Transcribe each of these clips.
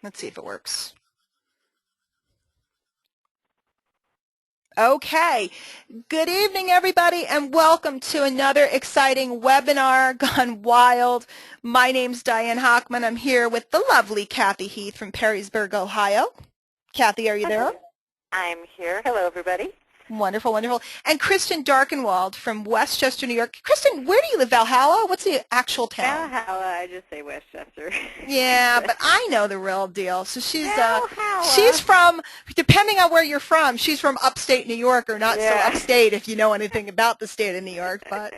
Let's see if it works. Okay. Good evening, everybody, and welcome to another exciting webinar gone wild. My name's Diane Hockman. I'm here with the lovely Kathy Heath from Perrysburg, Ohio. Kathy, are you there? I'm here. Hello, everybody. Wonderful, wonderful. And Kristen Darkenwald from Westchester, New York. Kristen, where do you live, Valhalla? What's the actual town? Valhalla, I just say Westchester. Yeah, but I know the real deal. So she's Valhalla. from, depending on where you're from, she's from upstate New York, or not so Yeah. upstate if you know anything about the state of New York. But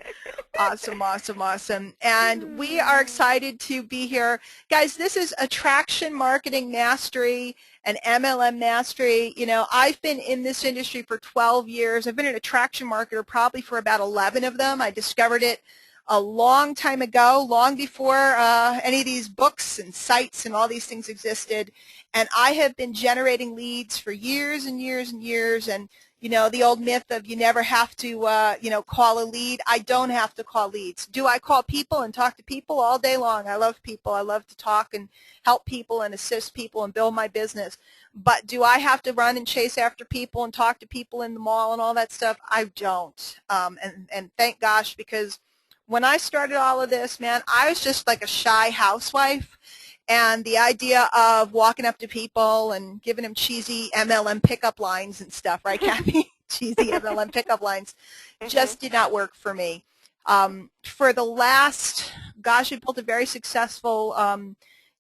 awesome, awesome, awesome. And we are excited to be here. Guys, this is Attraction Marketing Mastery and MLM Mastery. You know, I've been in this industry for 12 years. I've been an attraction marketer probably for about 11 of them. I discovered it a long time ago, long before any of these books and sites and all these things existed. And I have been generating leads for years and years and years. And, you know, the old myth of you never have to, you know, call a lead. I don't have to call leads. Do I call people and talk to people all day long? I love people. I love to talk and help people and assist people and build my business. But do I have to run and chase after people and talk to people in the mall and all that stuff? I don't. And thank gosh, because when I started all of this, man, I was just like a shy housewife, and the idea of walking up to people and giving them cheesy MLM pickup lines and stuff, right, Kathy? Cheesy MLM pickup lines just did not work for me. For the last, gosh, we built a very successful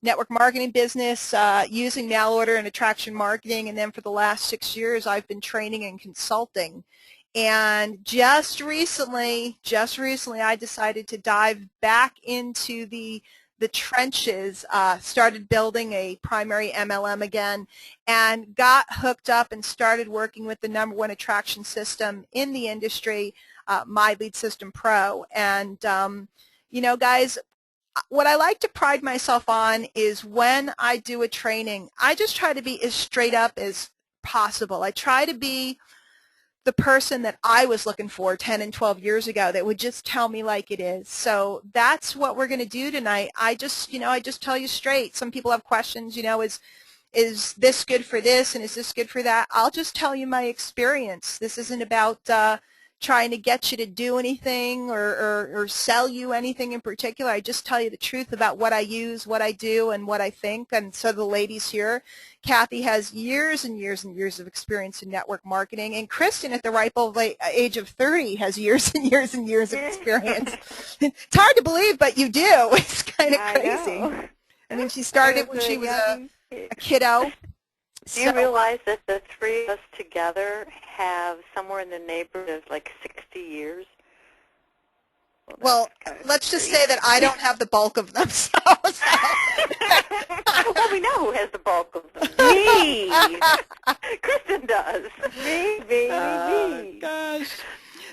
network marketing business using mail order and attraction marketing, and then for the last 6 years, I've been training and consulting. And just recently, I decided to dive back into the trenches, started building a primary MLM again, and got hooked up and started working with the #1 attraction system in the industry, My Lead System Pro. And, you know, guys, what I like to pride myself on is when I do a training, I just try to be as straight up as possible. I try to be the person that I was looking for 10 and 12 years ago that would just tell me like it is. So that's what we're going to do tonight. I just tell you straight. Some people have questions, you know, is this good for this and is this good for that? I'll just tell you my experience. This isn't about trying to get you to do anything or sell you anything in particular. I just tell you the truth about what I use, what I do, and what I think. And so the ladies here, Kathy has years and years and years of experience in network marketing, and Kristen at the ripe old age of 30 has years and years and years of experience. It's hard to believe, but you do. It's kind of crazy. I mean, she started when she was a kiddo. Do you realize that the three of us together have somewhere in the neighborhood of like 60 years? Well, let's just say that I don't have the bulk of them. So. Well, we know who has the bulk of them. Me. Kristen does. Me. Gosh.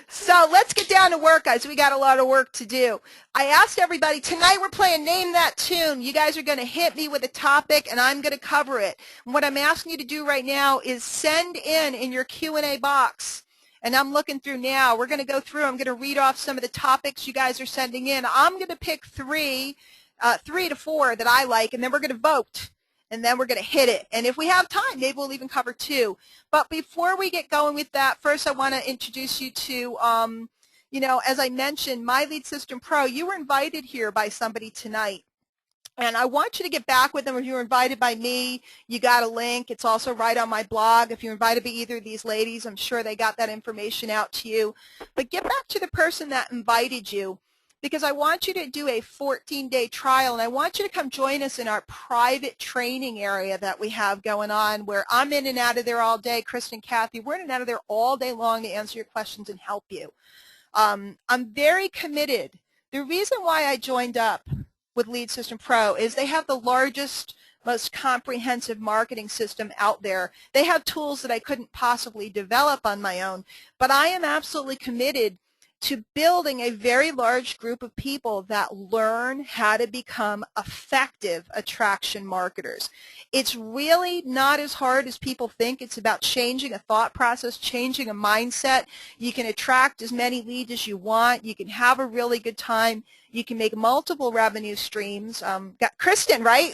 So let's get down to work, guys. We got a lot of work to do. I asked everybody, tonight we're playing Name That Tune. You guys are going to hit me with a topic, and I'm going to cover it. And what I'm asking you to do right now is send in your Q&A box. And I'm looking through now. We're going to go through. I'm going to read off some of the topics you guys are sending in. I'm going to pick three to four that I like, and then we're going to vote. And then we're going to hit it. And if we have time, maybe we'll even cover two. But before we get going with that, first I want to introduce you to, you know, as I mentioned, My Lead System Pro. You were invited here by somebody tonight. And I want you to get back with them. If you were invited by me, you got a link. It's also right on my blog. If you're invited by either of these ladies, I'm sure they got that information out to you. But get back to the person that invited you, because I want you to do a 14-day trial, and I want you to come join us in our private training area that we have going on, where I'm in and out of there all day. Kristen and Kathy, we're in and out of there all day long to answer your questions and help you. I'm very committed. The reason why I joined up with Lead System Pro is they have the largest, most comprehensive marketing system out there. They have tools that I couldn't possibly develop on my own, but I am absolutely committed to building a very large group of people that learn how to become effective attraction marketers. It's really not as hard as people think. It's about changing a thought process, changing a mindset. You can attract as many leads as you want. You can have a really good time. You can make multiple revenue streams. Got Kristen, right?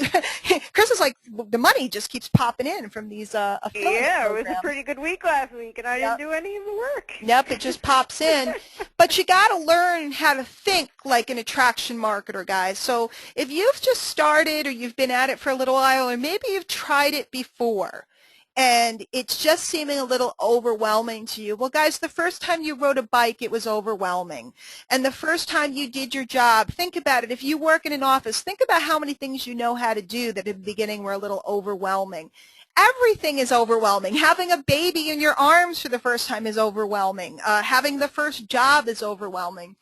Kristen's like, the money just keeps popping in from these affiliate Yeah, programs. it was a pretty good week last week, and I didn't do any of the work. Yep, it just pops in. But you got to learn how to think like an attraction marketer, guys. So if you've just started or you've been at it for a little while, or maybe you've tried it before, and it's just seeming a little overwhelming to you. Well, guys, the first time you rode a bike, it was overwhelming. And the first time you did your job, think about it. If you work in an office, think about how many things you know how to do that in the beginning were a little overwhelming. Everything is overwhelming. Having a baby in your arms for the first time is overwhelming. Having the first job is overwhelming.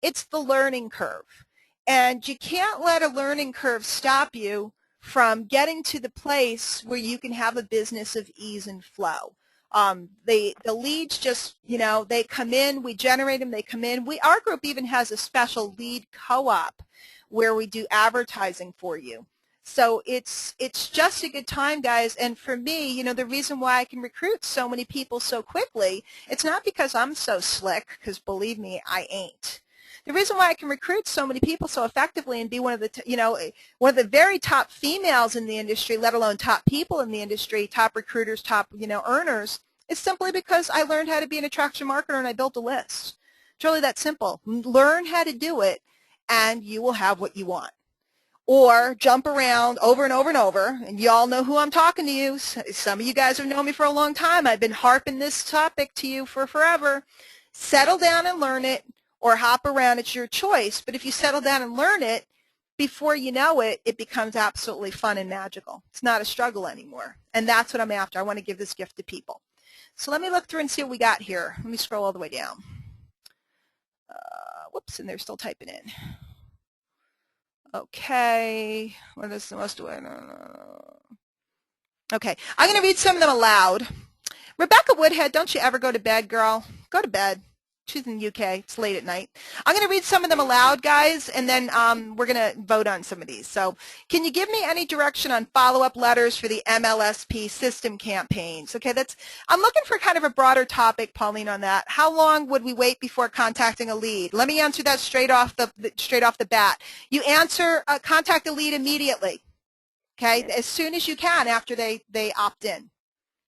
It's the learning curve. And you can't let a learning curve stop you from getting to the place where you can have a business of ease and flow. The leads just, they come in, we generate them, they come in. Our group even has a special lead co-op where we do advertising for you. So it's just a good time, guys. And for me, the reason why I can recruit so many people so quickly, it's not because I'm so slick, because believe me, I ain't. The reason why I can recruit so many people so effectively and be one of the, one of the very top females in the industry, let alone top people in the industry, top recruiters, top, earners, is simply because I learned how to be an attraction marketer and I built a list. It's really that simple. Learn how to do it and you will have what you want. Or jump around over and over and over, and you all know who I'm talking to you. Some of you guys have known me for a long time. I've been harping this topic to you for forever. Settle down and learn it, or hop around. It's your choice. But if you settle down and learn it, before you know it, it becomes absolutely fun and magical. It's not a struggle anymore. And that's what I'm after. I want to give this gift to people. So let me look through and see what we got here. Let me scroll all the way down. Whoops, and they're still typing in. Okay, what is the most? Okay, I'm going to read some of them aloud. Rebecca Woodhead, don't you ever go to bed, girl? Go to bed. She's in the UK. It's late at night. I'm going to read some of them aloud, guys, and then we're going to vote on some of these. So can you give me any direction on follow-up letters for the MLSP system campaigns? Okay, I'm looking for kind of a broader topic, Pauline, on that. How long would we wait before contacting a lead? Let me answer that straight off the bat. You answer, contact a lead immediately, okay, as soon as you can after they opt in.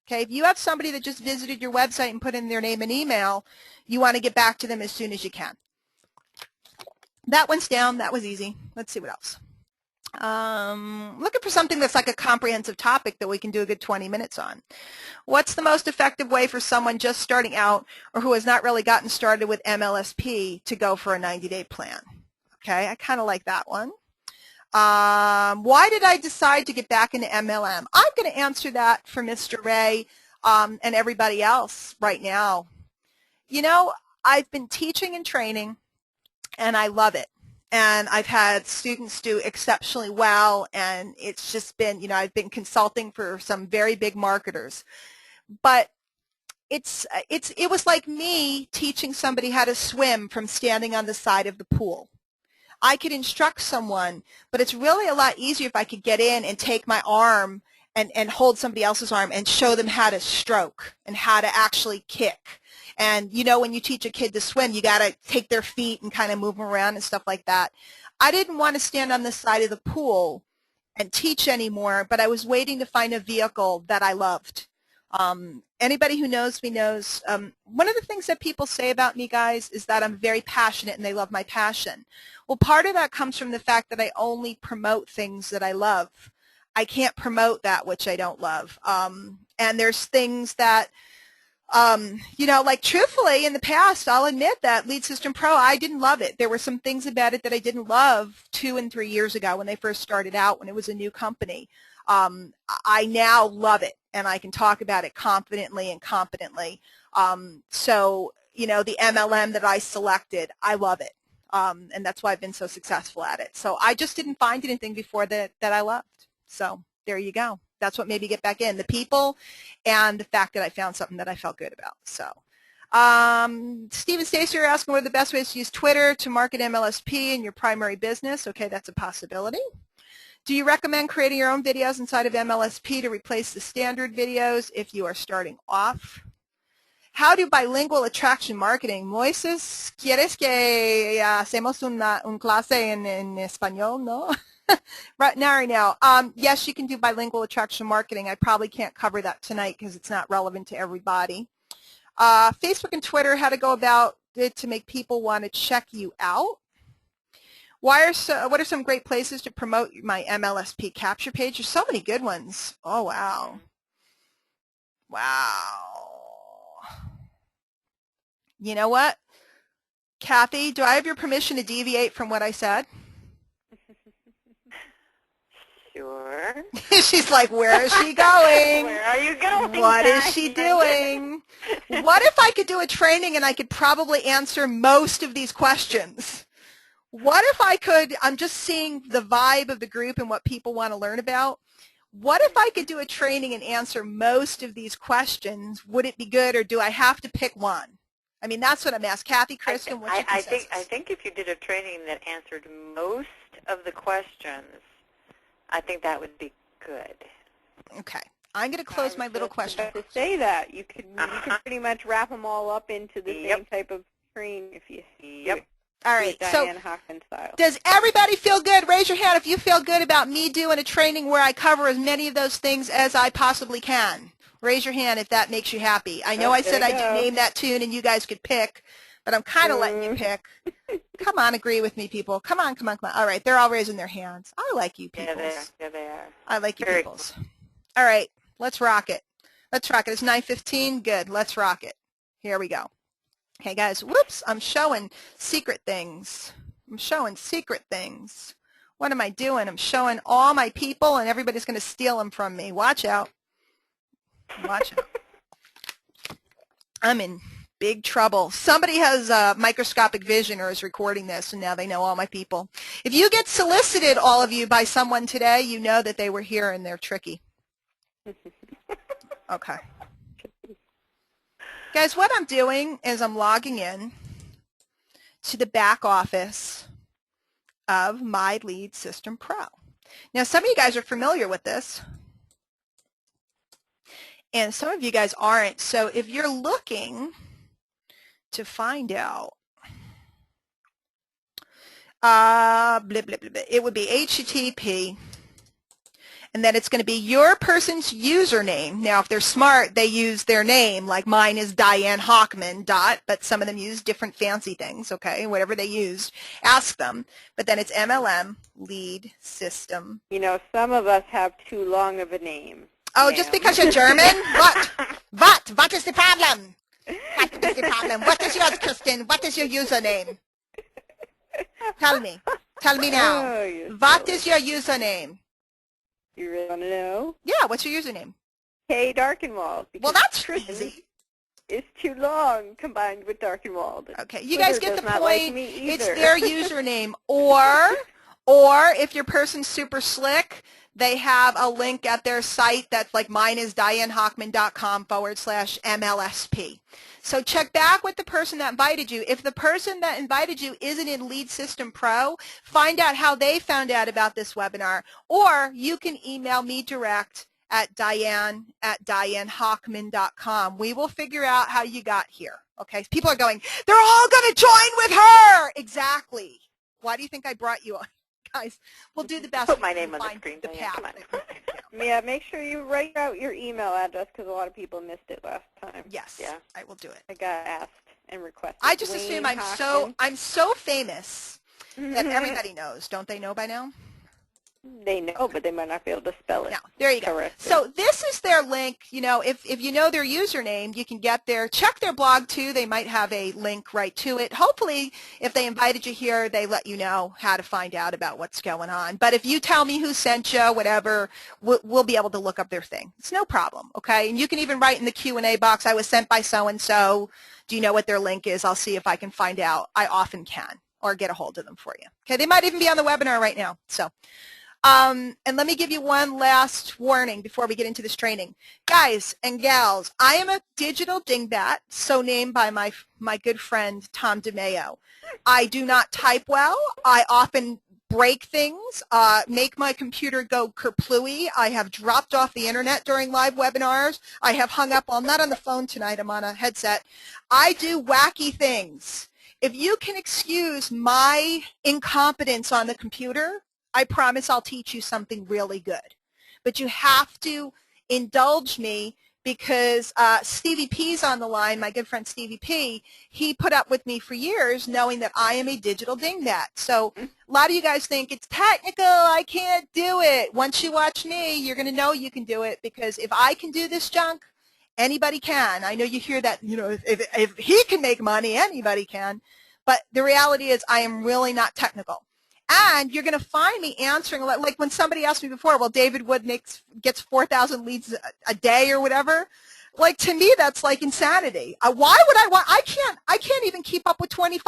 Okay, if you have somebody that just visited your website and put in their name and email, you want to get back to them as soon as you can. That one's down. That was easy. Let's see what else. Looking for something that's like a comprehensive topic that we can do a good 20 minutes on. What's the most effective way for someone just starting out or who has not really gotten started with MLSP to go for a 90-day plan? Okay, I kind of like that one. Why did I decide to get back into MLM? I'm going to answer that for Mr. Ray and everybody else right now. I've been teaching and training, and I love it. And I've had students do exceptionally well, and it's just been, I've been consulting for some very big marketers. But it was like me teaching somebody how to swim from standing on the side of the pool. I could instruct someone, but it's really a lot easier if I could get in and take my arm and hold somebody else's arm and show them how to stroke and how to actually kick. And, when you teach a kid to swim, you got to take their feet and kind of move them around and stuff like that. I didn't want to stand on the side of the pool and teach anymore, but I was waiting to find a vehicle that I loved. Anybody who knows me knows one of the things that people say about me, guys, is that I'm very passionate and they love my passion. Well, part of that comes from the fact that I only promote things that I love. I can't promote that which I don't love. And there's things that, like truthfully in the past, I'll admit that Lead System Pro, I didn't love it. There were some things about it that I didn't love 2 and 3 years ago when they first started out, when it was a new company. I now love it, and I can talk about it confidently and competently. So, the MLM that I selected, I love it, and that's why I've been so successful at it. So I just didn't find anything before that I loved. So there you go. That's what made me get back in, the people and the fact that I found something that I felt good about. So Steve and Stacey are asking what are the best ways to use Twitter to market MLSP in your primary business. Okay, that's a possibility. Do you recommend creating your own videos inside of MLSP to replace the standard videos if you are starting off? How do bilingual attraction marketing? Moises, ¿quieres que hacemos un clase en español? No? Right now. Yes, you can do bilingual attraction marketing. I probably can't cover that tonight because it's not relevant to everybody. Facebook and Twitter, how to go about it to make people want to check you out. What are some great places to promote my MLSP capture page? There's so many good ones. Oh, wow. Wow. You know what? Kathy, do I have your permission to deviate from what I said? Sure. She's like, where is she going? Where are you going? What is she doing? What if I could do a training and I could probably answer most of these questions? What if I could, I'm just seeing the vibe of the group and what people want to learn about. What if I could do a training and answer most of these questions? Would it be good, or do I have to pick one? I mean, that's what I'm asking. Kathy, Kristen, what's your consensus? I think if you did a training that answered most of the questions, I think that would be good. Okay. I'm going to close my little question. To say that you could pretty much wrap them all up into the same type of training if you All right. So Diane Hockman style. does everybody feel good? Raise your hand if you feel good about me doing a training where I cover as many of those things as I possibly can. Raise your hand if that makes you happy. I know I said I'd name that tune and you guys could pick, but I'm kind of letting you pick. Come on, agree with me, people. Come on. All right, they're all raising their hands. I like you peoples. Yeah, they are. I like you peoples. All right, let's rock it. It's 9:15. Good. Let's rock it. Here we go. Okay, guys. Whoops, I'm showing secret things. What am I doing? I'm showing all my people, and everybody's going to steal them from me. Watch out. I'm in big trouble. Somebody has microscopic vision or is recording this, and now they know all my people. If you get solicited, all of you, by someone today, you know that they were here and they're tricky. Okay. Guys, what I'm doing is I'm logging in to the back office of My Lead System Pro. Now, some of you guys are familiar with this, and some of you guys aren't. So if you're looking to find out, it would be HTTP, and then it's going to be your person's username. Now, if they're smart, they use their name, like mine is Diane Hockman, but some of them use different fancy things, okay, whatever they used. Ask them. But then it's MLM, Lead System. You know, some of us have too long of a name. Oh, just because you're German? What? What is the problem? What is yours, Kristen? What is your username? Tell me now. What is your username? You really want to know? Yeah, what's your username? K Darkenwald. Well, that's easy. It's too long combined with Darkenwald. Okay, you guys get the point. Like it's their username. Or if your person's super slick, they have a link at their site that's like mine is dianehockman.com/MLSP. So check back with the person that invited you. If the person that invited you isn't in Lead System Pro, find out how they found out about this webinar. Or you can email me direct at diane@dianehockman.com. We will figure out how you got here. Okay, people are going, they're all going to join with her. Exactly. Why do you think I brought you on? Guys, we'll do the best. Put my name on the screen. The path. Yeah, make sure you write out your email address because a lot of people missed it last time. Yes, yeah. I will do it. I got asked and requested. I just assume I'm so famous that everybody knows. Don't they know by now? They know, but they might not be able to spell it. No, there you go. Correctly. So this is their link. You know, if you know their username, you can get there. Check their blog, too. They might have a link right to it. Hopefully, if they invited you here, they let you know how to find out about what's going on. But if you tell me who sent you, whatever, we'll be able to look up their thing. It's no problem, okay? And you can even write in the Q&A box, I was sent by so-and-so. Do you know what their link is? I'll see if I can find out. I often can, or get a hold of them for you. Okay, they might even be on the webinar right now. So. And let me give you one last warning before we get into this training. Guys and gals, I am a digital dingbat, so named by my good friend Tom DeMeo. I do not type well. I often break things, make my computer go kerplooey. I have dropped off the internet during live webinars. I have hung up. Well, I'm not on the phone tonight. I'm on a headset. I do wacky things. If you can excuse my incompetence on the computer, I promise I'll teach you something really good. But you have to indulge me because Stevie P's on the line, my good friend Stevie P. He put up with me for years knowing that I am a digital dingbat. So a lot of you guys think it's technical, I can't do it. Once you watch me, you're going to know you can do it, because if I can do this junk, anybody can. I know you hear that, you know, if he can make money, anybody can. But the reality is I am really not technical. And you're going to find me answering, like when somebody asked me before, well, David Wood gets 4,000 leads a day or whatever. Like, to me, that's like insanity. Why would I want, I can't even keep up with 25.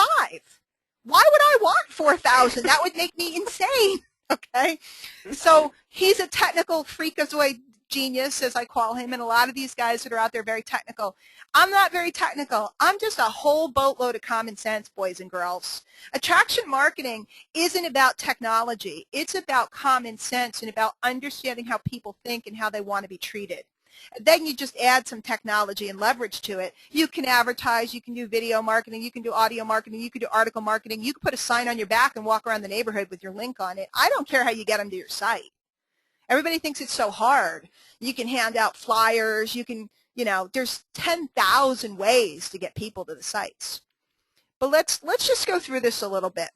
Why would I want 4,000? That would make me insane. Okay. So he's a technical freakazoid genius, as I call him, and a lot of these guys that are out there are very technical. I'm not very technical. I'm just a whole boatload of common sense, boys and girls. Attraction marketing isn't about technology. It's about common sense and about understanding how people think and how they want to be treated. And then you just add some technology and leverage to it. You can advertise, you can do video marketing, you can do audio marketing, you can do article marketing, you can put a sign on your back and walk around the neighborhood with your link on it. I don't care how you get them to your site. Everybody thinks it's so hard. You can hand out flyers, you can, you know, there's 10,000 ways to get people to the sites. But let's just go through this a little bit.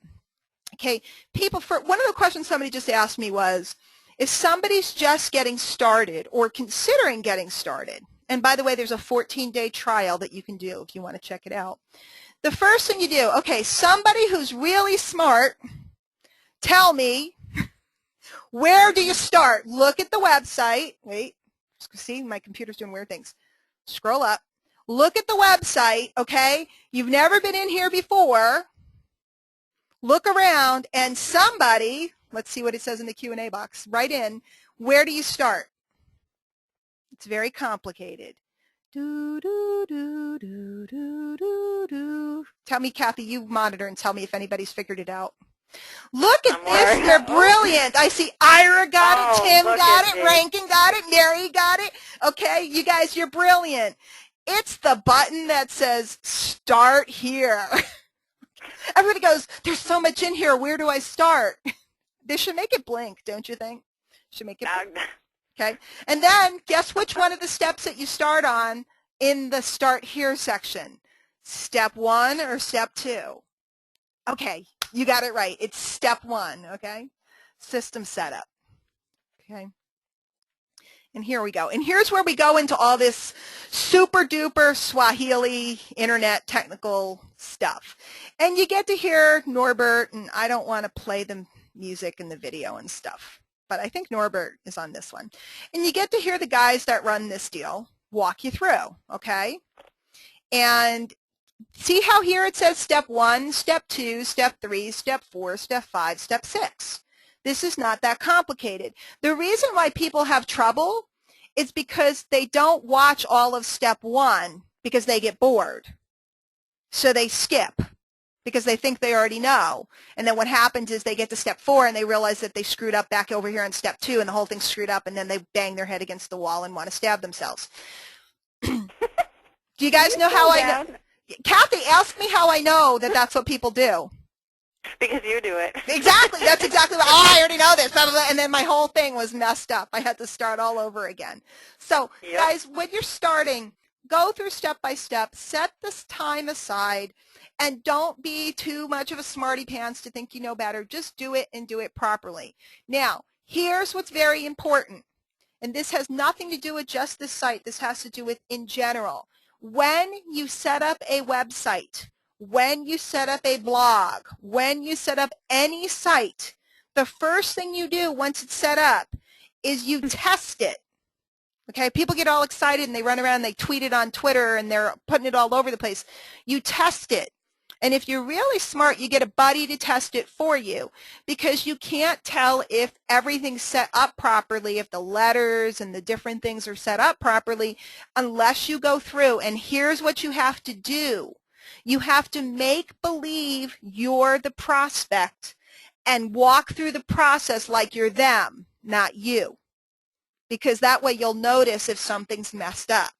Okay, one of the questions somebody just asked me was, if somebody's just getting started or considering getting started, and by the way, there's a 14-day trial that you can do if you want to check it out. The first thing you do, okay, somebody who's really smart, tell me, where do you start? Look at the website. Wait, see, my computer's doing weird things. Scroll up. Look at the website, okay? You've never been in here before. Look around, and somebody, let's see what it says in the Q&A box, write in, where do you start? It's very complicated. Do, do, do, do, do, do, do. Tell me, Kathy, you monitor and tell me if anybody's figured it out. Look at this. They're brilliant. I see Ira got it, Tim got it, Rankin got it, Mary got it. Okay, you guys, you're brilliant. It's the button that says start here. Everybody goes, there's so much in here. Where do I start? They should make it blink, don't you think? Should make it blink. Okay. And then guess which one of the steps that you start on in the start here section? Step 1 or step 2? Okay. You got it right. It's step 1, okay? System setup, okay? And here we go. And here's where we go into all this super-duper Swahili internet technical stuff. And you get to hear Norbert, and I don't want to play the music and the video and stuff, but I think Norbert is on this one. And you get to hear the guys that run this deal walk you through, okay? And see how here it says step 1, step 2, step 3, step 4, step 5, step 6. This is not that complicated. The reason why people have trouble is because they don't watch all of step 1 because they get bored. So they skip because they think they already know. And then what happens is they get to step 4 and they realize that they screwed up back over here on step 2 and the whole thing's screwed up, and then they bang their head against the wall and want to stab themselves. Do you guys know how I know? Kathy, ask me how I know that that's what people do. Because you do it. Exactly. That's exactly what, oh, I already know this. Blah, blah, blah. And then my whole thing was messed up. I had to start all over again. So, guys, when you're starting, go through step by step. Set this time aside. And don't be too much of a smarty pants to think you know better. Just do it and do it properly. Now, here's what's very important. And this has nothing to do with just this site. This has to do with in general. When you set up a website, when you set up a blog, when you set up any site, the first thing you do once it's set up is you test it. Okay, people get all excited and they run around and they tweet it on Twitter and they're putting it all over the place. You test it. And if you're really smart, you get a buddy to test it for you, because you can't tell if everything's set up properly, if the letters and the different things are set up properly, unless you go through. And here's what you have to do. You have to make believe you're the prospect and walk through the process like you're them, not you. Because that way you'll notice if something's messed up.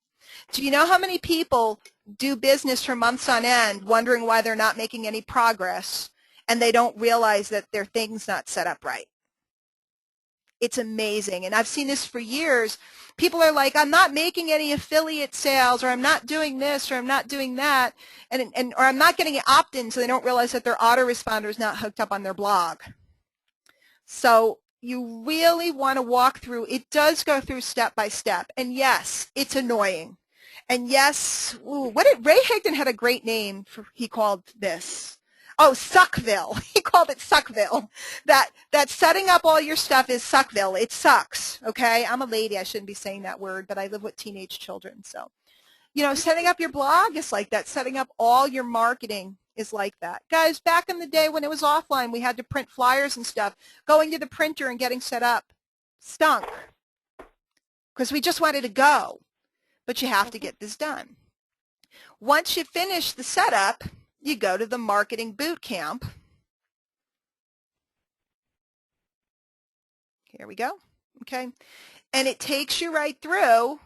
Do you know how many people do business for months on end wondering why they're not making any progress and they don't realize that their thing's not set up right? It's amazing. And I've seen this for years. People are like, I'm not making any affiliate sales, or I'm not doing this, or I'm not doing that, or I'm not getting opt-in, so they don't realize that their autoresponder is not hooked up on their blog. So you really want to walk through. It does go through step by step. And yes, it's annoying. And yes, Ray Higdon had a great name he called this. Oh, Suckville. He called it Suckville. That setting up all your stuff is Suckville. It sucks, okay? I'm a lady. I shouldn't be saying that word, but I live with teenage children. So, setting up your blog is like that. Setting up all your marketing is like that. Guys, back in the day when it was offline, we had to print flyers and stuff. Going to the printer and getting set up stunk because we just wanted to go. But you have to get this done. Once you finish the setup, you go to the marketing boot camp. Here we go. Okay. And it takes you right through.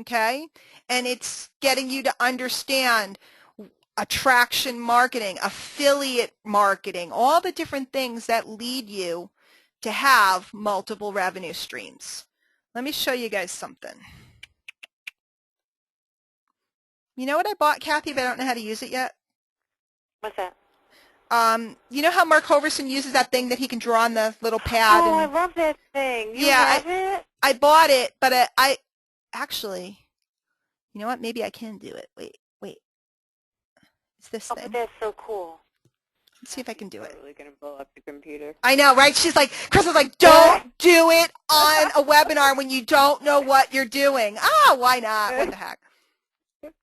Okay. And it's getting you to understand attraction marketing, affiliate marketing, all the different things that lead you to have multiple revenue streams. Let me show you guys something. You know what I bought, Kathy, but I don't know how to use it yet? What's that? You know how Mark Hoverson uses that thing that he can draw on the little pad? Oh, I love that thing. You Yeah, have it? I bought it, but I actually, you know what? Maybe I can do it. Wait. It's this Oh, thing. but that's so cool. Let's see if I can do it. Totally gonna blow up the computer. I know, right? She's like, Chris is like, don't do it on a webinar when you don't know what you're doing. Why not? What the heck?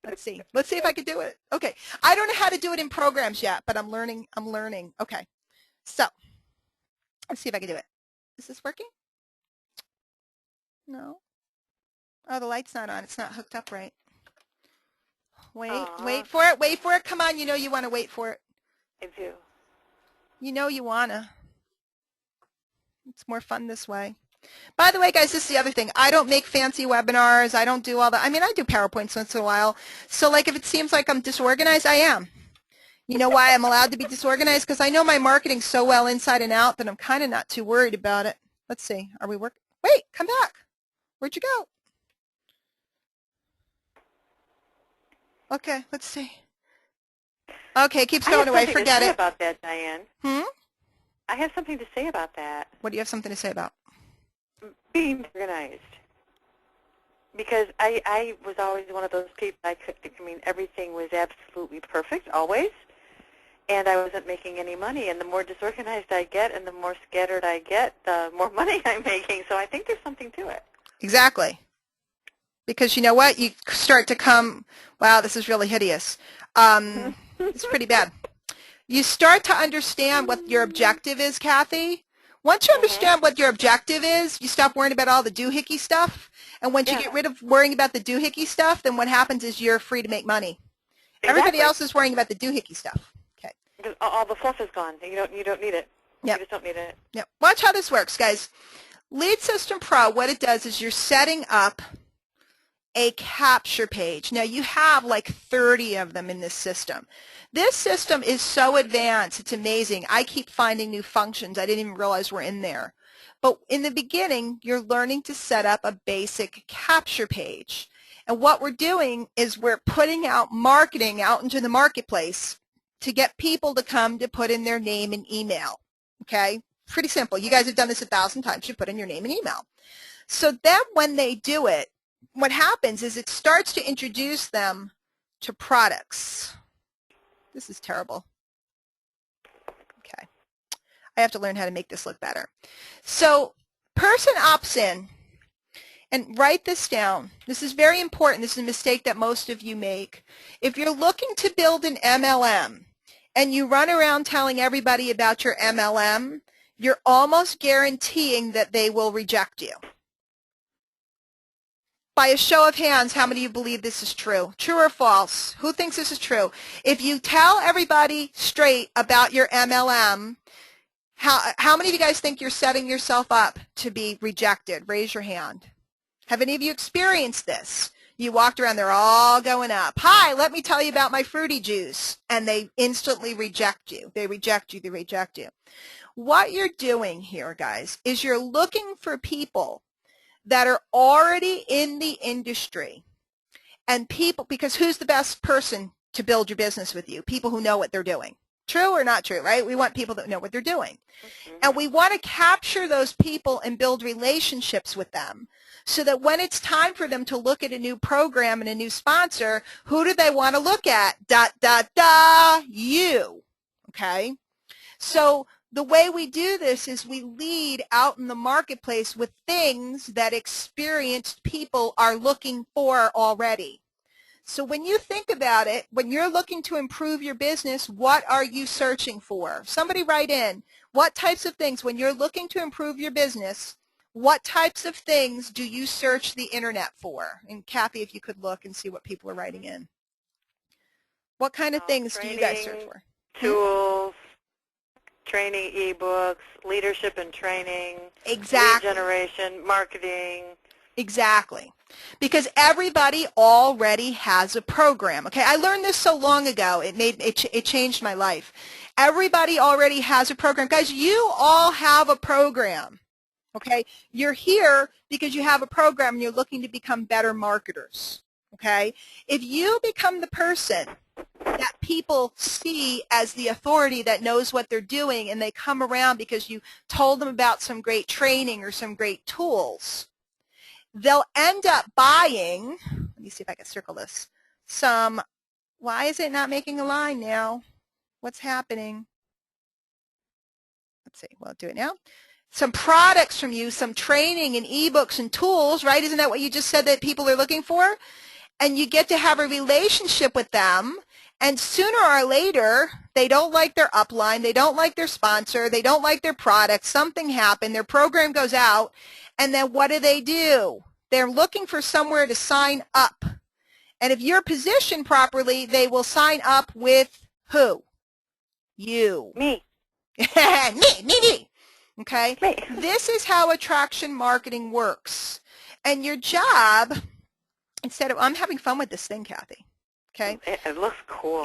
Let's see. Let's see if I can do it. Okay. I don't know how to do it in programs yet, but I'm learning. Okay. So let's see if I can do it. Is this working? No. Oh, the light's not on. It's not hooked up right. Wait for it. Wait for it. Come on. You know you want to wait for it. I do. You know you want to. It's more fun this way. By the way, guys, this is the other thing. I don't make fancy webinars. I don't do all that. I mean, I do PowerPoints once in a while. So, like, if it seems like I'm disorganized, I am. You know why I'm allowed to be disorganized? Because I know my marketing so well inside and out that I'm kind of not too worried about it. Let's see. Are we working? Wait, come back. Where'd you go? Okay, let's see. Okay, it keeps going away. Forget it. I have something to say about that, Diane. I have something to say about that. What do you have something to say about? Being organized. Because I was always one of those people, everything was absolutely perfect, always. And I wasn't making any money. And the more disorganized I get and the more scattered I get, the more money I'm making. So I think there's something to it. Exactly. Because you know what? You start to come, wow, this is really hideous. It's pretty bad. You start to understand what your objective is, Kathy. Once you understand what your objective is, you stop worrying about all the doohickey stuff. And once you get rid of worrying about the doohickey stuff, then what happens is you're free to make money. Exactly. Everybody else is worrying about the doohickey stuff. Okay. Because all the fluff is gone. You don't need it. Yep. You just don't need it. Yep. Watch how this works, guys. Lead System Pro, what it does is you're setting up a capture page. Now, you have like 30 of them in this system. This system is so advanced, it's amazing. I keep finding new functions I didn't even realize were in there. But in the beginning, you're learning to set up a basic capture page. And what we're doing is we're putting out marketing out into the marketplace to get people to come to put in their name and email. Okay? Pretty simple. You guys have done this 1,000 times. You put in your name and email. So then when they do it, what happens is it starts to introduce them to products. This is terrible. Okay. I have to learn how to make this look better. So person opts in, and write this down. This is very important. This is a mistake that most of you make. If you're looking to build an MLM and you run around telling everybody about your MLM, you're almost guaranteeing that they will reject you. By a show of hands, how many of you believe this is true? True or false? Who thinks this is true? If you tell everybody straight about your MLM, How many of you guys think you're setting yourself up to be rejected? Raise your hand. Have any of you experienced this? You walked around, they're all going up. Hi, let me tell you about my fruity juice. And they instantly reject you. They reject you. They reject you. What you're doing here, guys, is you're looking for people that are already in the industry. And people, because who's the best person to build your business with you? People who know what they're doing. True or not true, right? We want people that know what they're doing. And we want to capture those people and build relationships with them so that when it's time for them to look at a new program and a new sponsor, who do they want to look at? You. Okay? So the way we do this is we lead out in the marketplace with things that experienced people are looking for already. So when you think about it, when you're looking to improve your business, what are you searching for? Somebody write in, what types of things, when you're looking to improve your business, what types of things do you search the internet for? And Kathy, if you could look and see what people are writing in. What kind of things do you guys search for? Tools, training ebooks, leadership and training, Exactly. lead generation, marketing. Exactly. Because everybody already has a program. Okay, I learned this so long ago. It changed my life. Everybody already has a program. Guys, you all have a program. Okay? You're here because you have a program and you're looking to become better marketers. Okay? If you become the person that people see as the authority that knows what they're doing and they come around because you told them about some great training or some great tools, they'll end up buying, let me see if I can circle this, why is it not making a line now? What's happening? Let's see, we'll do it now. Some products from you, some training and ebooks and tools, right? Isn't that what you just said that people are looking for? And you get to have a relationship with them, and sooner or later, they don't like their upline, they don't like their sponsor, they don't like their product, something happened, their program goes out, and then what do? They're looking for somewhere to sign up. And if you're positioned properly, they will sign up with who? You. Me. Me. Okay? Me. This is how attraction marketing works. And your job, I'm having fun with this thing, Kathy. Okay? It looks cool.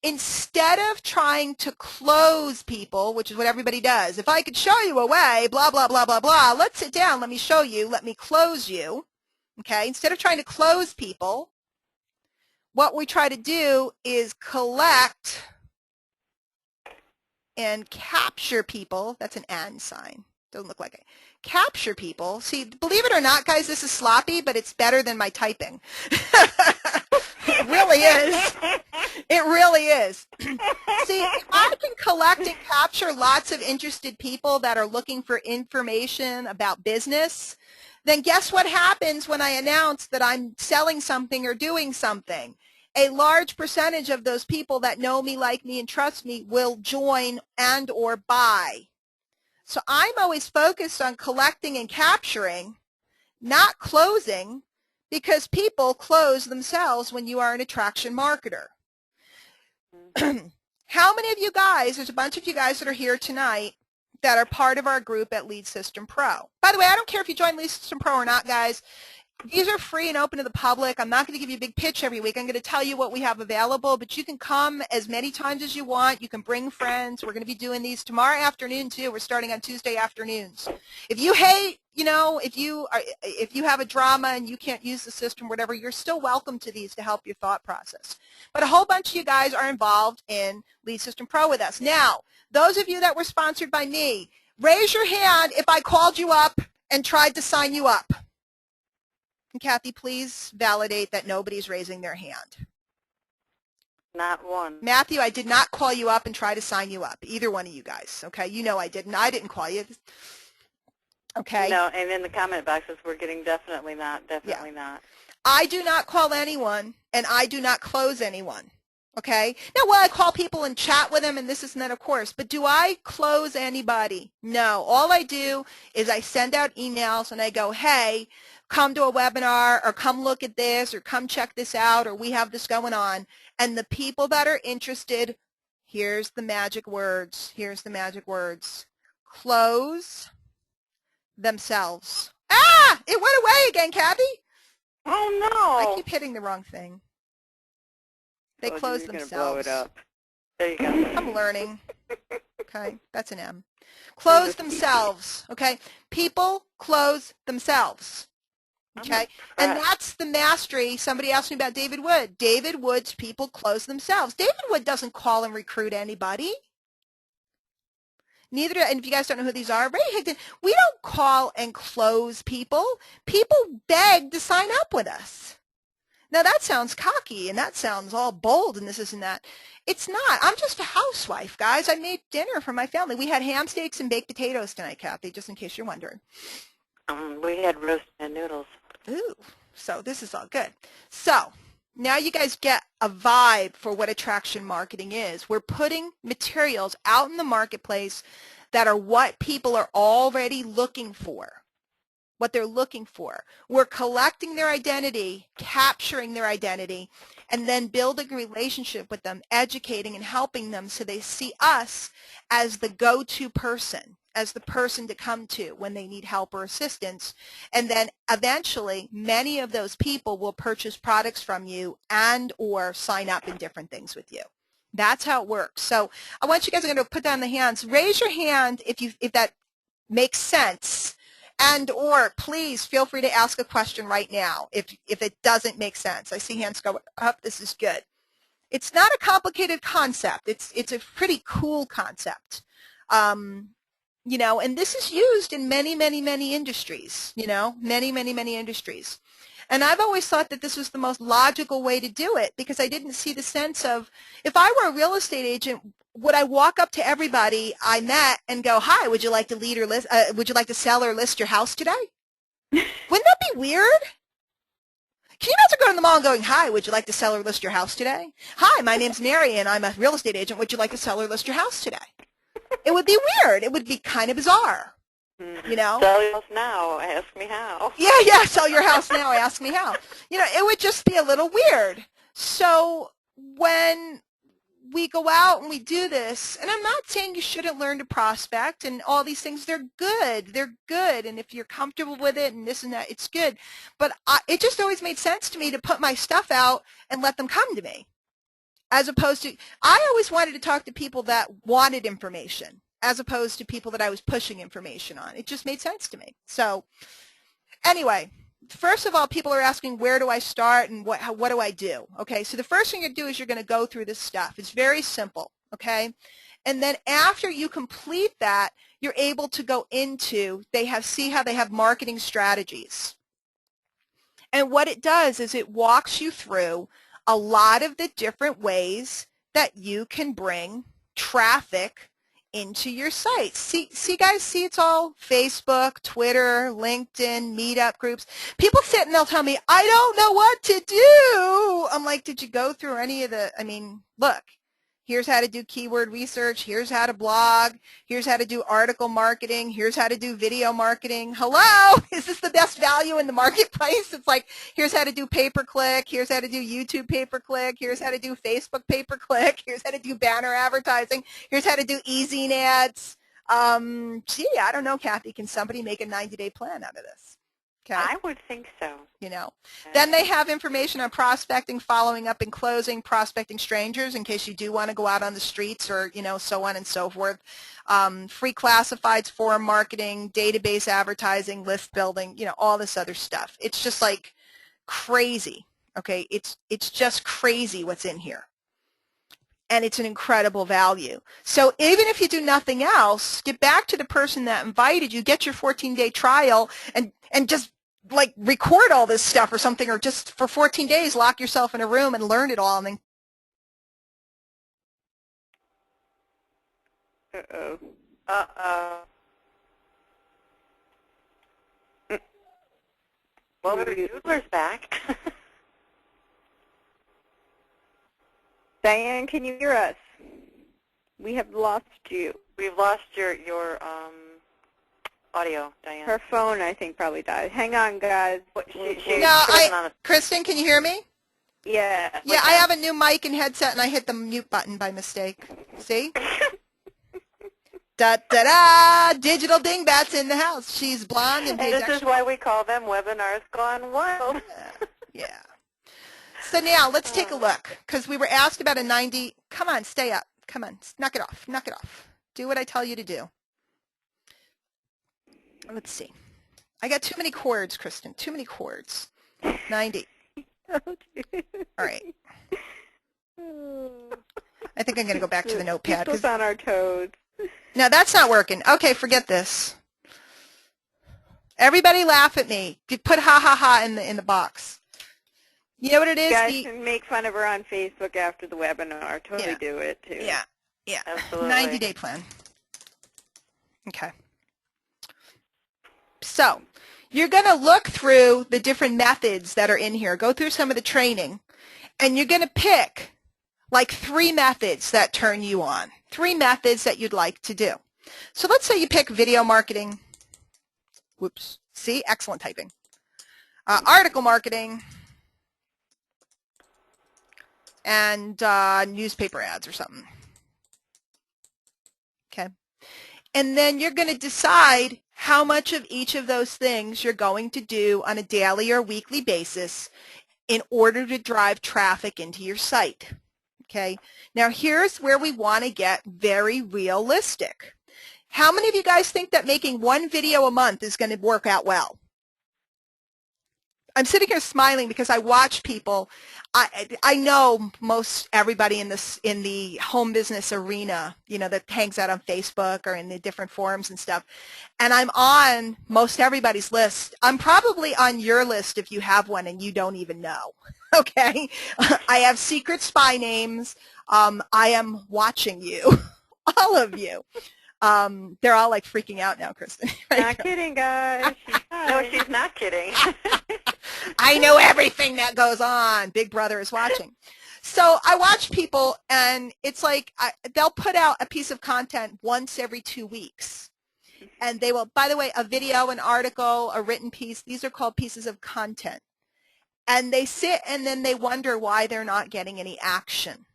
Instead of trying to close people, which is what everybody does, if I could show you a way, blah, blah, blah, blah, blah, let's sit down, let me show you, let me close you. Okay? Instead of trying to close people, what we try to do is collect and capture people. That's an and sign. Doesn't look like it. Capture people. See, believe it or not, guys, this is sloppy, but it's better than my typing. It really is. It really is. See, if I can collect and capture lots of interested people that are looking for information about business, then guess what happens when I announce that I'm selling something or doing something? A large percentage of those people that know me, like me, and trust me will join and or buy. So I'm always focused on collecting and capturing, not closing, because people close themselves when you are an attraction marketer. How many of you guys, there's a bunch of you guys that are here tonight that are part of our group at Lead System Pro. By the way, I don't care if you join Lead System Pro or not, guys. These are free and open to the public. I'm not going to give you a big pitch every week. I'm going to tell you what we have available, but you can come as many times as you want. You can bring friends. We're going to be doing these tomorrow afternoon, too. We're starting on Tuesday afternoons. If you hate, if you have a drama and you can't use the system, whatever, you're still welcome to these to help your thought process. But a whole bunch of you guys are involved in Lead System Pro with us. Now, those of you that were sponsored by me, raise your hand if I called you up and tried to sign you up. And Kathy, please validate that nobody's raising their hand. Not one. Matthew, I did not call you up and try to sign you up. Either one of you guys. Okay, you know I didn't. I didn't call you. Okay. No, and in the comment boxes we're getting definitely not. Not. I do not call anyone, and I do not close anyone. Okay? Now, will I call people and chat with them and this and that, of course, but do I close anybody? No. All I do is I send out emails and I go, hey, come to a webinar or come look at this or come check this out or we have this going on. And the people that are interested Here's the magic words. Here's the magic words. Close themselves. Ah! It went away again, Kathy. Oh I no! keep hitting the wrong thing. They Told you close you're gonna themselves. blow it up. There you go. I'm learning. Okay, that's an M. Close themselves. Okay, people close themselves. Okay, and that's the mastery. Somebody asked me about David Wood. David Wood's people close themselves. David Wood doesn't call and recruit anybody. Neither do, and if you guys don't know who these are, Ray Higdon, we don't call and close people. People beg to sign up with us. Now that sounds cocky and that sounds all bold and this and that. It's not. I'm just a housewife, guys. I made dinner for my family. We had ham steaks and baked potatoes tonight, Kathy, just in case you're wondering. We had roasted noodles. Ooh, so this is all good. So now you guys get a vibe for what attraction marketing is. We're putting materials out in the marketplace that are what people are already looking for, what they're looking for. We're collecting their identity, capturing their identity, and then building a relationship with them, educating and helping them so they see us as the go-to person, as the person to come to when they need help or assistance. And then eventually, many of those people will purchase products from you and or sign up in different things with you. That's how it works. So I want you guys to put down the hands. Raise your hand if that makes sense. And or please feel free to ask a question right now if it doesn't make sense. I see hands go up. This is good. It's not a complicated concept. It's a pretty cool concept. You know, and this is used in many, many, many industries, you know, many, many, many industries. And I've always thought that this was the most logical way to do it because I didn't see the sense of, if I were a real estate agent, would I walk up to everybody I met and go, hi, would you like to lead or list, would you like to sell or list your house today? Wouldn't that be weird? Can you imagine going to the mall and going, hi, would you like to sell or list your house today? Hi, my name's Mary and I'm a real estate agent. Would you like to sell or list your house today? It would be weird. It would be kind of bizarre, you know? Sell your house now. Ask me how. Yeah, sell your house now. Ask me how. You know, it would just be a little weird. So when we go out and we do this, and I'm not saying you shouldn't learn to prospect and all these things, they're good. They're good. And if you're comfortable with it and this and that, it's good. But it just always made sense to me to put my stuff out and let them come to me. As opposed to, I always wanted to talk to people that wanted information as opposed to people that I was pushing information on. It just made sense to me. So anyway, first of all, people are asking, where do I start and what do I do? Okay, so the first thing you do is you're going to go through this stuff. It's very simple, okay? And then after you complete that, you're able to go into, see how they have marketing strategies. And what it does is it walks you through a lot of the different ways that you can bring traffic into your site. See guys, see it's all Facebook, Twitter, LinkedIn, meetup groups. People sit and they'll tell me, I don't know what to do. I'm like, did you go through any of the, I mean, look, here's how to do keyword research. Here's how to blog. Here's how to do article marketing. Here's how to do video marketing. Hello? Is this the best value in the marketplace? It's like, here's how to do pay-per-click. Here's how to do YouTube pay-per-click. Here's how to do Facebook pay-per-click. Here's how to do banner advertising. Here's how to do e-zine ads. Gee, I don't know, Kathy. Can somebody make a 90-day plan out of this? Okay. I would think so. You know, then they have information on prospecting, following up and closing, prospecting strangers in case you do want to go out on the streets or, you know, so on and so forth. Free classifieds, forum marketing, database advertising, list building, you know, all this other stuff. It's just like crazy. Okay. It's just crazy what's in here. And it's an incredible value. So even if you do nothing else, get back to the person that invited you, get your 14-day trial and just like record all this stuff or something, or just for 14 days lock yourself in a room and learn it all and then Uh-oh. Uh-oh. Well, Doodler's back. Diane, can you hear us? We have lost you. We've lost your audio, Diane. Her phone, I think, probably died. Hang on, guys. What, No, Kristen, can you hear me? Yeah. Yeah, I have a new mic and headset, and I hit the mute button by mistake. See? Da-da-da! Digital dingbats in the house. She's blonde and And this is why we call them webinars gone wild. Yeah. So now let's take a look, because we were asked about a 90. Come on, stay up. Come on, knock it off. Knock it off. Do what I tell you to do. Let's see. I got too many chords, Kristen. Too many chords. 90. All right. I think I'm going to go back to the notepad. Keep us on our toes. No, that's not working. Okay, forget this. Everybody laugh at me. Put ha ha ha in the box. You know what it is? You guys can make fun of her on Facebook after the webinar. Totally do it, too. Yeah. Yeah. Absolutely. 90-day plan. Okay. So you're going to look through the different methods that are in here. Go through some of the training. And you're going to pick like 3 methods that turn you on. 3 methods that you'd like to do. So let's say you pick video marketing. Whoops. See? Excellent typing. Article marketing. And newspaper ads or something. Okay. And then you're going to decide how much of each of those things you're going to do on a daily or weekly basis in order to drive traffic into your site. Okay. Now here's where we want to get very realistic. How many of you guys think that making 1 video a month is going to work out well? I'm sitting here smiling because I watch people. I know most everybody in the home business arena, you know, that hangs out on Facebook or in the different forums and stuff. And I'm on most everybody's list. I'm probably on your list if you have one and you don't even know. Okay? I have secret spy names. I am watching you, all of you. They're all like freaking out now, Kristen. Not kidding, guys. No, she's not kidding. I know everything that goes on. Big Brother is watching. So I watch people, and it's like they'll put out a piece of content once every 2 weeks. And they will, by the way, a video, an article, a written piece, these are called pieces of content. And they sit and then they wonder why they're not getting any action.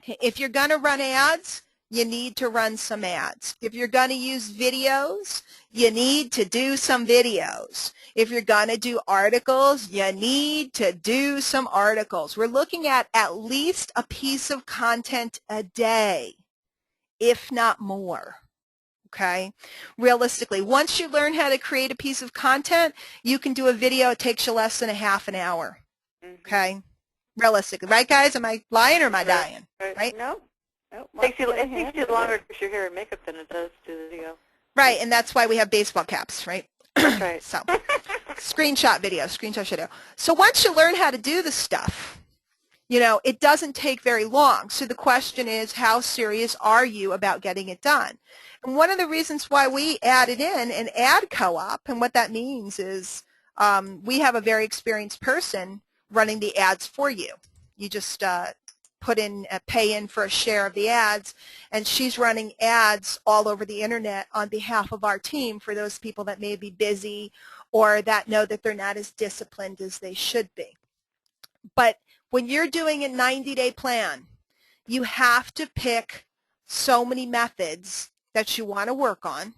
If you're going to run ads, you need to run some ads. If you're going to use videos, you need to do some videos. If you're going to do articles, you need to do some articles. We're looking at least a piece of content a day, if not more. Okay? Realistically, once you learn how to create a piece of content, you can do a video. It takes you less than a half an hour. Okay? Realistically. Right, guys? Am I lying or am I dying? Right? No. It takes you longer to fix your hair and makeup than it does to the video. Right, and that's why we have baseball caps, right? That's right. So, screenshot video. So once you learn how to do this stuff, you know, it doesn't take very long. So the question is, how serious are you about getting it done? And one of the reasons why we added in an ad co-op, and what that means is we have a very experienced person running the ads for you. You just pay in for a share of the ads, and she's running ads all over the internet on behalf of our team for those people that may be busy or that know that they're not as disciplined as they should be. But when you're doing a 90-day plan, you have to pick so many methods that you want to work on.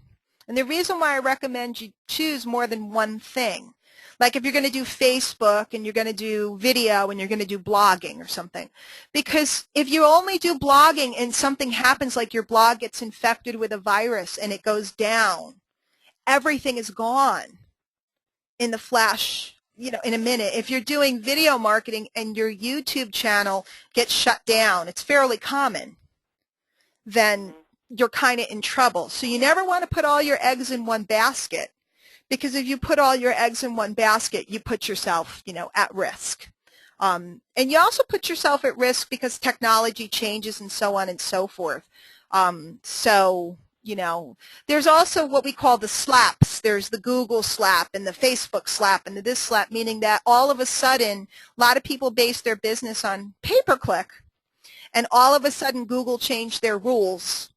And the reason why I recommend you choose more than one thing, like if you're going to do Facebook and you're going to do video and you're going to do blogging or something. Because if you only do blogging and something happens, like your blog gets infected with a virus and it goes down, everything is gone in the flash, you know, in a minute. If you're doing video marketing and your YouTube channel gets shut down, it's fairly common, then you're kind of in trouble. So you never want to put all your eggs in one basket. Because if you put all your eggs in one basket, you put yourself, you know, at risk. And you also put yourself at risk because technology changes and so on and so forth. So, you know, there's also what we call the slaps. There's the Google slap and the Facebook slap and the this slap, meaning that all of a sudden, a lot of people base their business on pay-per-click. And all of a sudden, Google changed their rules.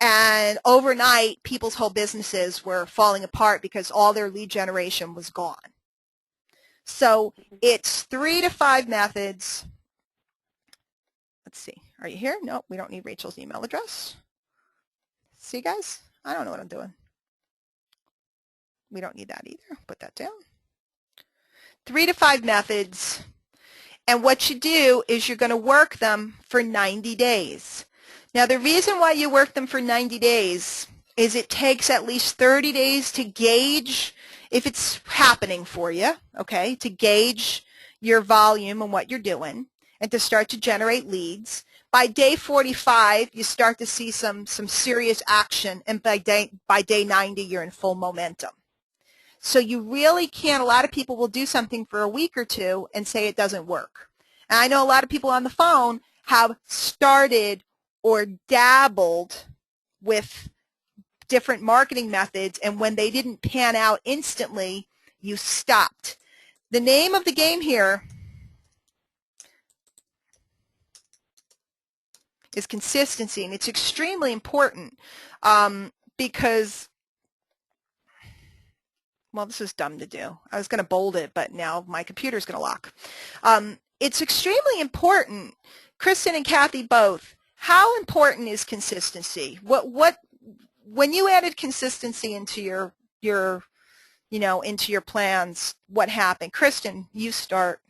And overnight, people's whole businesses were falling apart because all their lead generation was gone. So it's 3 to 5 methods. Let's see. Are you here? No, we don't need Rachel's email address. See, guys? I don't know what I'm doing. We don't need that either. Put that down. 3 to 5 methods. And what you do is you're going to work them for 90 days. Now, the reason why you work them for 90 days is it takes at least 30 days to gauge if it's happening for you, okay, to gauge your volume and what you're doing and to start to generate leads. By day 45, you start to see some serious action, and by day 90, you're in full momentum. So you really can't, a lot of people will do something for a week or two and say it doesn't work. And I know a lot of people on the phone have started or dabbled with different marketing methods, and when they didn't pan out instantly, you stopped. The name of the game here is consistency, and it's extremely important because, well, this is dumb to do. I was going to bold it, but now my computer's going to lock. It's extremely important. Kristen and Kathy both. How important is consistency? When you added consistency into your into your plans, what happened? Kristen, you start.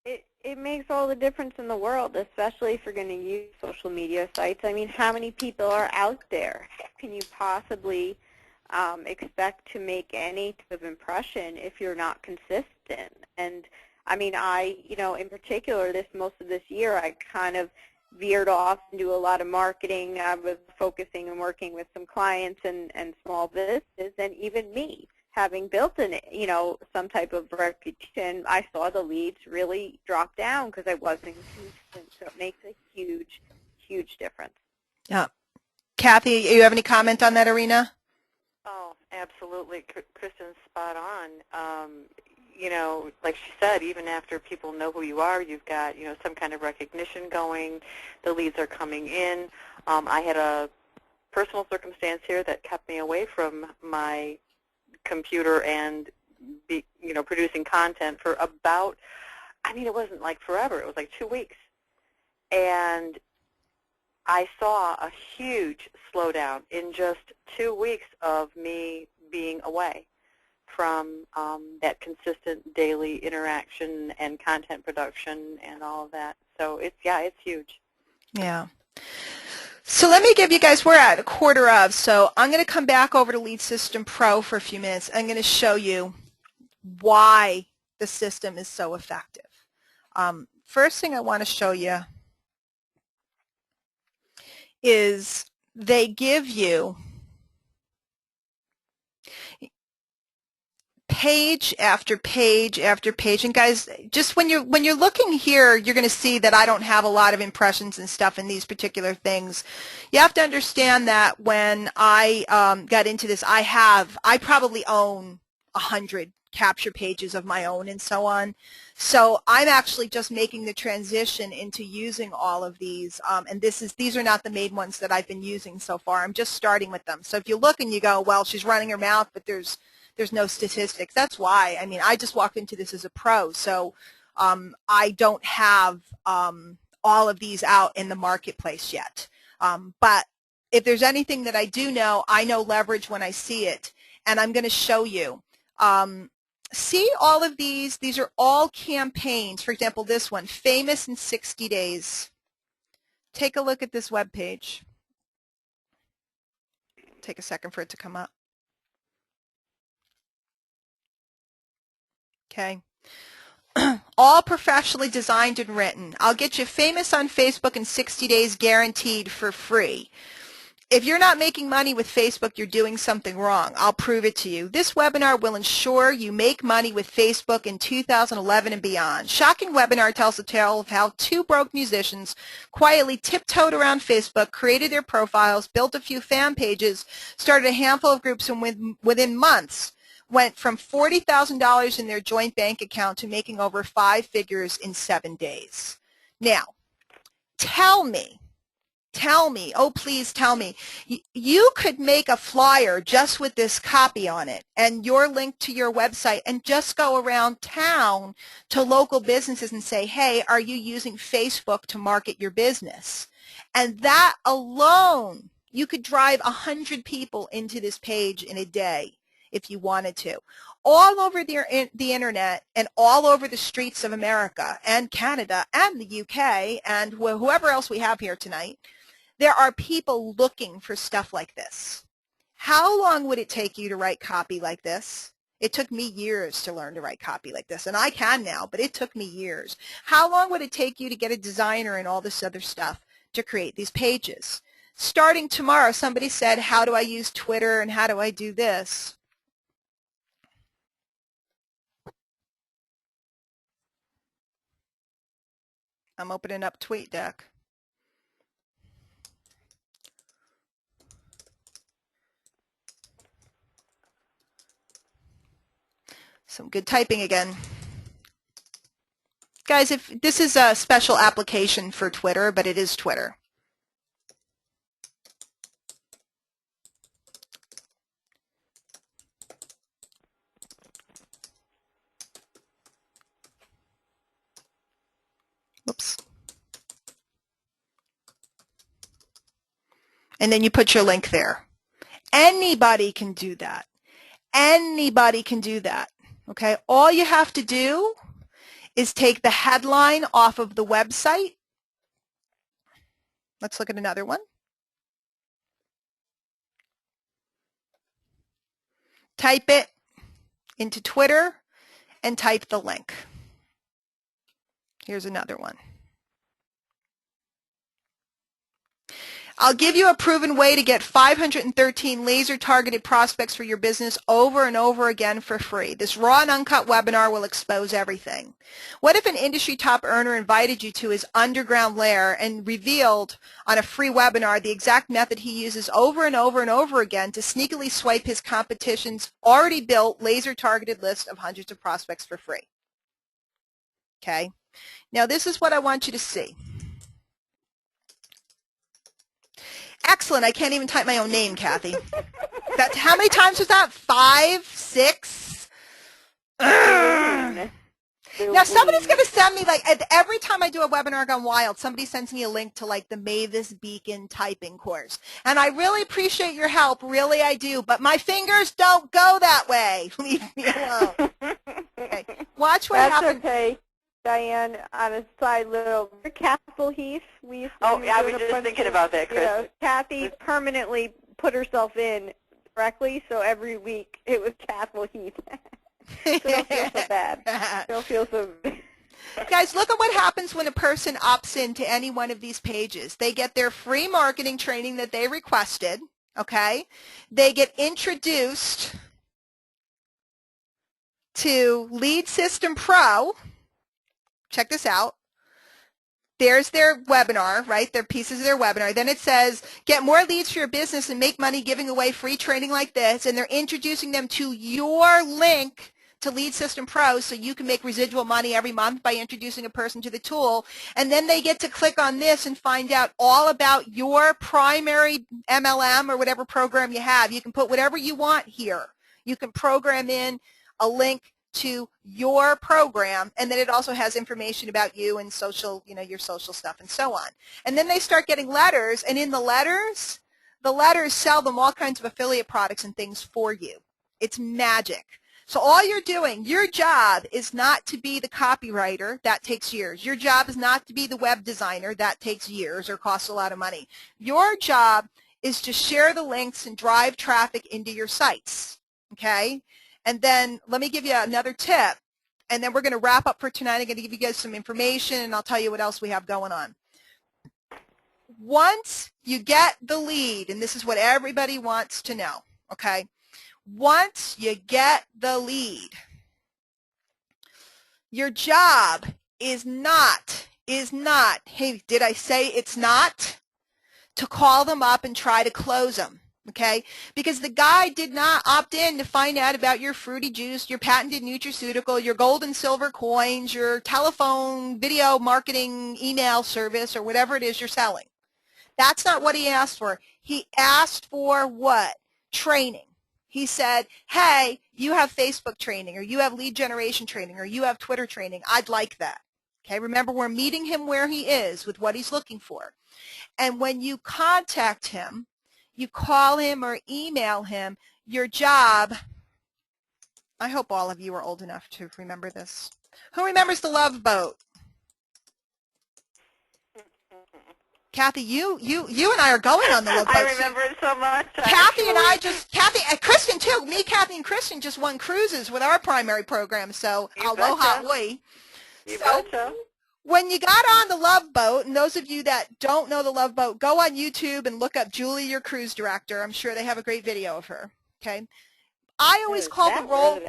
It makes all the difference in the world, especially if you're going to use social media sites. I mean, how many people are out there? How can you possibly expect to make any type of impression if you're not consistent? And I mean, in particular, most of this year, I kind of veered off and do a lot of marketing. I was focusing and working with some clients and small businesses, and even me, having built some type of reputation, I saw the leads really drop down because I wasn't consistent. So it makes a huge, huge difference. Yeah. Kathy, you have any comment on that, Arena? Oh, absolutely. Kristen's spot on. Like she said, even after people know who you are, you've got, some kind of recognition going. The leads are coming in. I had a personal circumstance here that kept me away from my computer and, producing content for about, it wasn't like forever. It was like 2 weeks. And I saw a huge slowdown in just 2 weeks of me being away from that consistent daily interaction and content production and all of that. So it's huge. Yeah. So let me give you guys, we're at a quarter of, so I'm going to come back over to Lead System Pro for a few minutes. I'm going to show you why the system is so effective. First thing I want to show you is they give you page after page after page, and guys, just when you're looking here, you're going to see that I don't have a lot of impressions and stuff in these particular things. You have to understand that when I got into this, I probably own 100 capture pages of my own and so on. So I'm actually just making the transition into using all of these, and these are not the main ones that I've been using so far. I'm just starting with them. So if you look and you go, well, she's running her mouth, but there's no statistics. That's why. I just walked into this as a pro, so I don't have all of these out in the marketplace yet. But if there's anything that I do know, I know leverage when I see it, and I'm going to show you. See all of these? These are all campaigns. For example, this one, Famous in 60 Days. Take a look at this web page. Take a second for it to come up. Okay. All professionally designed and written. I'll get you famous on Facebook in 60 days guaranteed for free. If you're not making money with Facebook, you're doing something wrong. I'll prove it to you. This webinar will ensure you make money with Facebook in 2011 and beyond. Shocking webinar tells the tale of how 2 broke musicians quietly tiptoed around Facebook, created their profiles, built a few fan pages, started a handful of groups, and within months went from $40,000 in their joint bank account to making over 5 figures in 7 days. Now, tell me tell me, oh please tell me, you could make a flyer just with this copy on it and your link to your website and just go around town to local businesses and say, hey, are you using Facebook to market your business? And that alone, you could drive 100 people into this page in a day if you wanted to. All over the internet and all over the streets of America and Canada and the UK and whoever else we have here tonight, there are people looking for stuff like this. How long would it take you to write copy like this? It took me years to learn to write copy like this, and I can now, but it took me years. How long would it take you to get a designer and all this other stuff to create these pages? Starting tomorrow, somebody said, how do I use Twitter and how do I do this? I'm opening up TweetDeck. Some good typing again. Guys, if this is a special application for Twitter, but it is Twitter. Whoops. And then you put your link there. Anybody can do that. Anybody can do that. Okay, all you have to do is take the headline off of the website. Let's look at another one. Type it into Twitter and type the link. Here's another one. I'll give you a proven way to get 513 laser-targeted prospects for your business over and over again for free. This raw and uncut webinar will expose everything. What if an industry top earner invited you to his underground lair and revealed on a free webinar the exact method he uses over and over and over again to sneakily swipe his competition's already built laser-targeted list of hundreds of prospects for free? Okay. Now this is what I want you to see. Excellent. I can't even type my own name, Kathy. That's how many times was that? 5, 6? Now somebody's going to send me, like, every time I do a webinar Gone Wild, somebody sends me a link to, like, the Mavis Beacon typing course. And I really appreciate your help. Really, I do. But my fingers don't go that way. Leave me alone. Okay. Watch what happens. That's okay. Diane, on a side little, Castle Heath. We used to I was just thinking about that, Chris. You know, Kathy permanently put herself in directly, so every week it was Castle Heath. So don't feel so bad. Don't feel so bad. Guys, look at what happens when a person opts into any one of these pages. They get their free marketing training that they requested, okay? They get introduced to Lead System Pro. Check this out. There's their webinar, right? Their pieces of their webinar. Then it says, get more leads for your business and make money giving away free training like this. And they're introducing them to your link to Lead System Pro so you can make residual money every month by introducing a person to the tool. And then they get to click on this and find out all about your primary MLM or whatever program you have. You can put whatever you want here. You can program in a link to your program, and then it also has information about you and social, you know, your social stuff and so on. And then they start getting letters, and in the letters sell them all kinds of affiliate products and things for you. It's magic. So all you're doing, your job is not to be the copywriter. That takes years. Your job is not to be the web designer. That takes years or costs a lot of money. Your job is to share the links and drive traffic into your sites, okay? And then let me give you another tip, and then we're going to wrap up for tonight. I'm going to give you guys some information, and I'll tell you what else we have going on. Once you get the lead, and this is what everybody wants to know, okay? Once you get the lead, your job is not, hey, did I say it's not? To call them up and try to close them. Okay, because the guy did not opt in to find out about your fruity juice, your patented nutraceutical, your gold and silver coins, your telephone, video marketing, email service, or whatever it is you're selling. That's not what he asked for. He asked for what? Training. He said, hey, you have Facebook training, or you have lead generation training, or you have Twitter training. I'd like that. Okay, remember, we're meeting him where he is with what he's looking for. And when you contact him, you call him or email him, your job, I hope all of you are old enough to remember this. Who remembers the Love Boat? Kathy, you and I are going on the Love Boat. I remember it so much. Kathy and I Kathy, Kristen too. Me, Kathy, and Kristen just won cruises with our primary program. So aloha, oi. You betcha. When you got on the Love Boat, and those of you that don't know the Love Boat, go on YouTube and look up Julie, your cruise director. I'm sure they have a great video of her. Okay. I always call the role,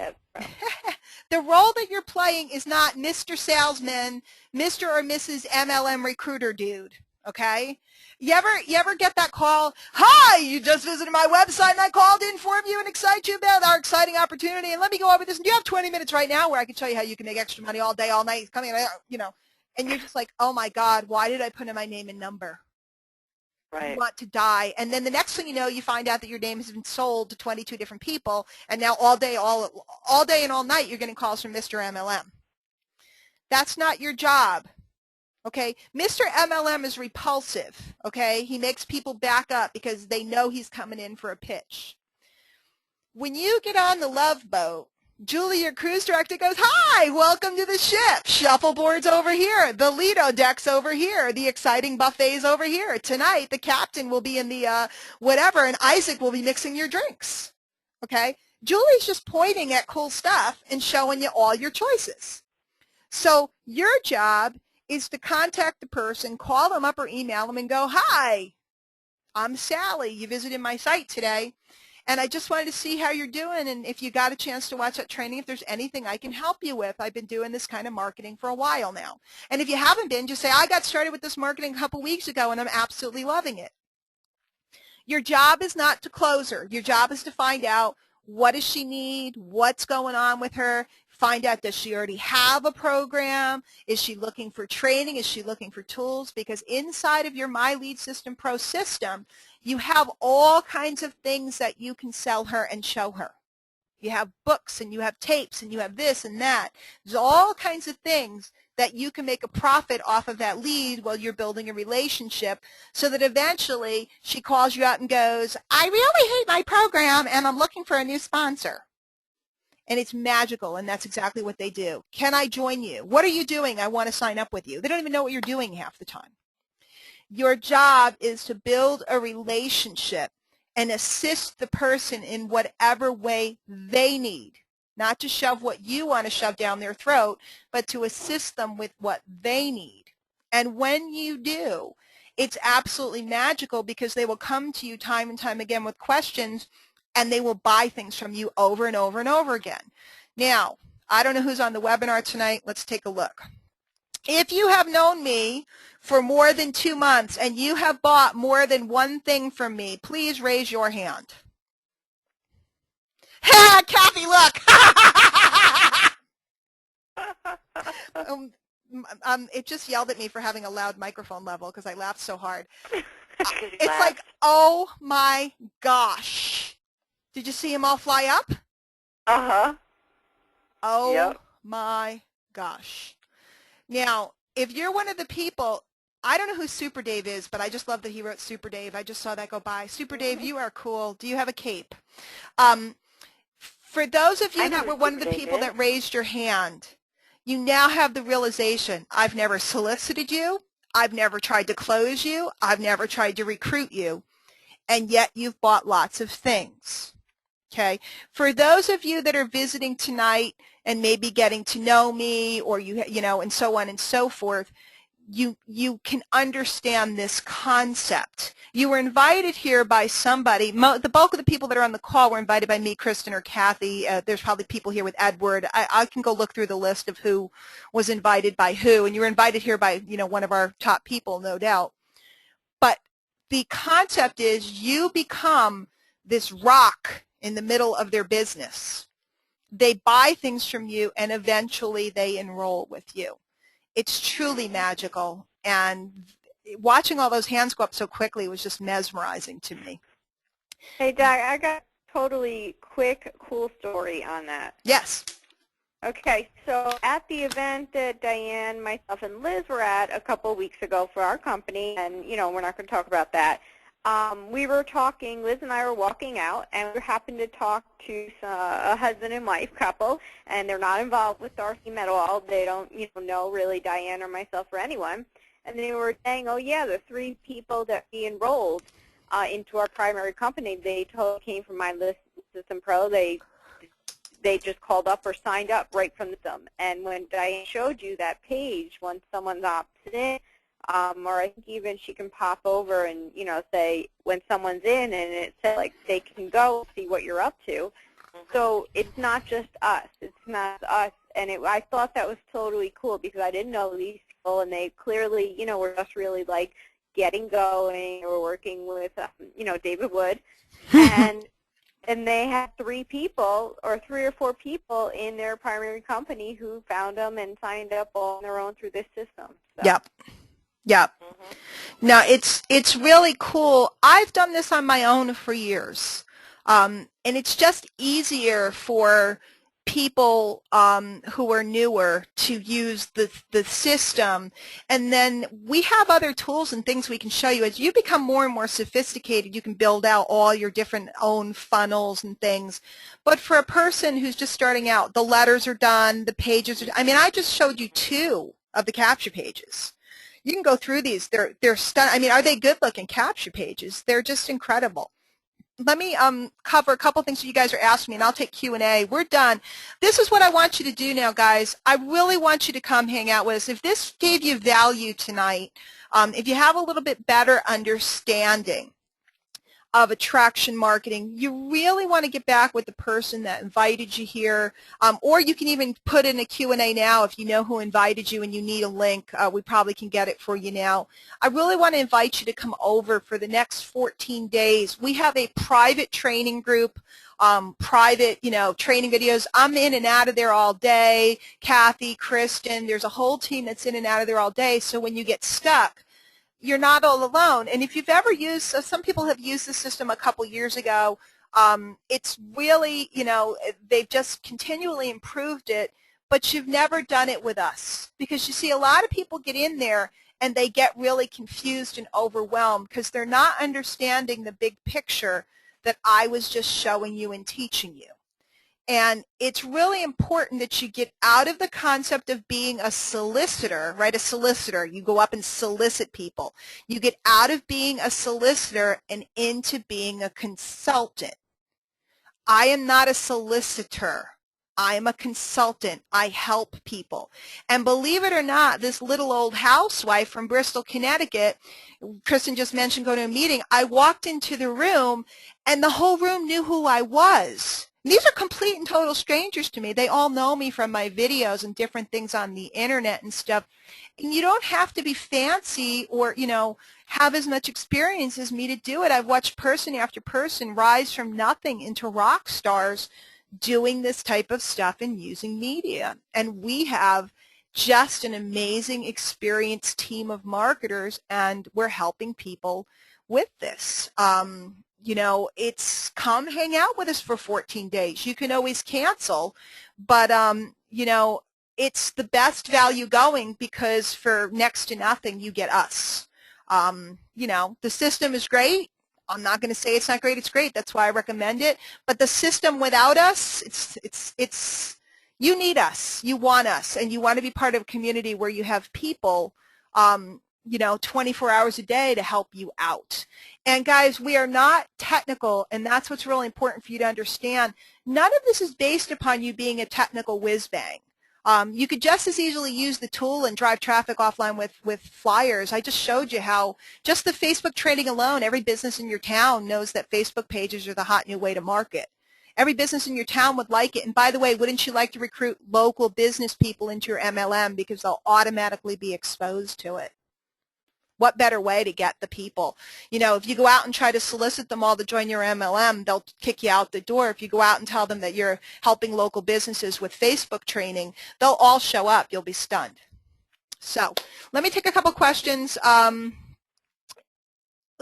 the role that you're playing is not Mr. Salesman, Mr. or Mrs. MLM recruiter dude. Okay? You ever get that call? Hi, you just visited my website and I called to inform you and excite you about our exciting opportunity. And let me go over this. And do you have 20 minutes right now where I can tell you how you can make extra money all day, all night, coming, you know? And you're just like, oh my God, why did I put in my name and number? Right. You want to die. And then the next thing you know, you find out that your name has been sold to 22 different people. And now all day and all night, you're getting calls from Mr. MLM. That's not your job. Okay, Mr. MLM is repulsive, okay? He makes people back up because they know he's coming in for a pitch. When you get on the Love Boat, Julie, your cruise director, goes, hi, welcome to the ship. Shuffleboard's over here. The Lido deck's over here. The exciting buffet's over here. Tonight, the captain will be in the whatever, and Isaac will be mixing your drinks, okay? Julie's just pointing at cool stuff and showing you all your choices. So your job is to contact the person, call them up or email them and go, hi, I'm Sally. You visited my site today, and I just wanted to see how you're doing, and if you got a chance to watch that training, if there's anything I can help you with. I've been doing this kind of marketing for a while now. And if you haven't been, just say, I got started with this marketing a couple weeks ago, and I'm absolutely loving it. Your job is not to close her. Your job is to find out, what does she need? What's going on with her? Find out, does she already have a program? Is she looking for training? Is she looking for tools? Because inside of your My Lead System Pro system, you have all kinds of things that you can sell her and show her. You have books and you have tapes and you have this and that. There's all kinds of things that you can make a profit off of that lead while you're building a relationship, so that eventually she calls you out and goes, I really hate my program and I'm looking for a new sponsor. And it's magical, and that's exactly what they do. Can I join you? What are you doing? I want to sign up with you. They don't even know what you're doing half the time. Your job is to build a relationship and assist the person in whatever way they need. Not to shove what you want to shove down their throat, but to assist them with what they need. And when you do, it's absolutely magical, because they will come to you time and time again with questions, and they will buy things from you over and over and over again. Now, I don't know who's on the webinar tonight. Let's take a look. If you have known me for more than 2 months and you have bought more than one thing from me, please raise your hand. Ha, Kathy, look. It just yelled at me for having a loud microphone level because I laughed so hard. It's like, oh my gosh. Did you see them all fly up? Uh-huh. Oh, yep. My gosh. Now, if you're one of the people, I don't know who Super Dave is, but I just love that he wrote Super Dave. I just saw that go by. Super Dave, you are cool. Do you have a cape? For those of you that were one of the people that raised your hand, you now have the realization, I've never solicited you. I've never tried to close you. I've never tried to recruit you. And yet you've bought lots of things. Okay. For those of you that are visiting tonight and maybe getting to know me, or you know, and so on and so forth, you can understand this concept. You were invited here by somebody. The bulk of the people that are on the call were invited by me, Kristen, or Kathy. There's probably people here with Edward. I can go look through the list of who was invited by who, and you were invited here by, you know, one of our top people, no doubt. But the concept is you become this rock in the middle of their business. They buy things from you, and eventually they enroll with you. It's truly magical, and watching all those hands go up so quickly was just mesmerizing to me. Hey, Doc, I got a totally quick, cool story on that. Yes. Okay, so at the event that Diane, myself, and Liz were at a couple of weeks ago for our company, and, you know, we're not going to talk about that, we were talking, Liz and I were walking out, and we happened to talk to a husband and wife couple, and they're not involved with our team at all. They don't, you know really Diane or myself or anyone. And they were saying, oh, yeah, the 3 people that we enrolled into our primary company, they totally came from My List System Pro. They just called up or signed up right from the system. And when Diane showed you that page, when someone's opted in, or I think even she can pop over and, you know, say when someone's in, and it says, like, they can go see what you're up to. So it's not just us. It's not us. And I thought that was totally cool because I didn't know these people, and they clearly, you know, were just really, like, getting going. They were working with, you know, David Wood. And they had 3 people or 3 or 4 people in their primary company who found them and signed up on their own through this system. So. Yep. Yep. No, it's really cool. I've done this on my own for years, and it's just easier for people who are newer to use the system. And then we have other tools and things we can show you. As you become more and more sophisticated, you can build out all your different own funnels and things. But for a person who's just starting out, the letters are done, the pages are, I mean, I just showed you 2 of the capture pages. You can go through these. They're stunning. I mean, are they good-looking capture pages? They're just incredible. Let me cover a couple things that you guys are asking me, and I'll take Q&A. We're done. This is what I want you to do now, guys. I really want you to come hang out with us. If this gave you value tonight, if you have a little bit better understanding of attraction marketing, you really want to get back with the person that invited you here, or you can even put in a Q&A now if you know who invited you and you need a link. We probably can get it for you now. I really want to invite you to come over for the next 14 days. We have a private training group, private, you know, training videos. I'm in and out of there all day. Kathy, Kristen, there's a whole team that's in and out of there all day. So when you get stuck, you're not all alone. And if you've ever used, so some people have used the system a couple years ago, it's really, you know, they've just continually improved it, but you've never done it with us. Because you see, a lot of people get in there and they get really confused and overwhelmed because they're not understanding the big picture that I was just showing you and teaching you. And it's really important that you get out of the concept of being a solicitor, right? A solicitor, you go up and solicit people. You get out of being a solicitor and into being a consultant. I am not a solicitor. I am a consultant. I help people. And believe it or not, this little old housewife from Bristol, Connecticut, Kristen just mentioned going to a meeting, I walked into the room and the whole room knew who I was. These are complete and total strangers to me. They all know me from my videos and different things on the internet and stuff. And you don't have to be fancy or, you know, have as much experience as me to do it. I've watched person after person rise from nothing into rock stars doing this type of stuff and using media. And we have just an amazing, experienced team of marketers, and we're helping people with this. You know, it's come hang out with us for 14 days. You can always cancel, but, you know, it's the best value going because for next to nothing, you get us. You know, the system is great. I'm not going to say it's not great. It's great. That's why I recommend it. But the system without us, it's you need us. You want us, and you want to be part of a community where you have people, you know, 24 hours a day to help you out. And guys, we are not technical, and that's what's really important for you to understand. None of this is based upon you being a technical whiz-bang. You could just as easily use the tool and drive traffic offline with flyers. I just showed you how just the Facebook training alone, every business in your town knows that Facebook pages are the hot new way to market. Every business in your town would like it. And by the way, wouldn't you like to recruit local business people into your MLM because they'll automatically be exposed to it? What better way to get the people? You know, if you go out and try to solicit them all to join your MLM, they'll kick you out the door. If you go out and tell them that you're helping local businesses with Facebook training, they'll all show up. You'll be stunned. So let me take a couple questions.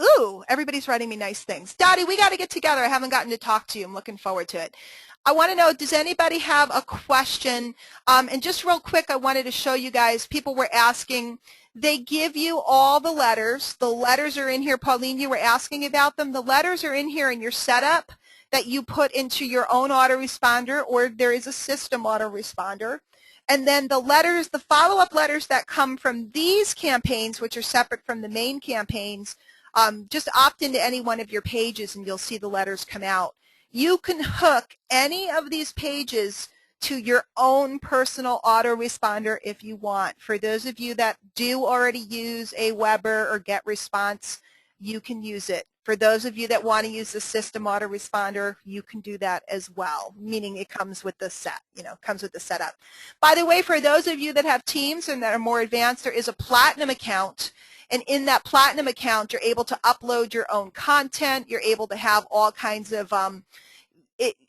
Ooh, everybody's writing me nice things. Dottie, we got to get together. I haven't gotten to talk to you. I'm looking forward to it. I want to know, does anybody have a question? And just real quick, I wanted to show you guys, people were asking, they give you all the letters. The letters are in here. Pauline, you were asking about them. The letters are in here in your setup that you put into your own autoresponder, or there is a system autoresponder. And then the letters, the follow-up letters that come from these campaigns, which are separate from the main campaigns, just opt into any one of your pages and you'll see the letters come out. You can hook any of these pages to your own personal autoresponder if you want. For those of you that do already use Aweber or GetResponse, you can use it. For those of you that want to use the system autoresponder, you can do that as well, meaning it comes with the set, comes with the setup. By the way, for those of you that have teams and that are more advanced, there is a Platinum account. And in that Platinum account, you're able to upload your own content. You're able to have all kinds of,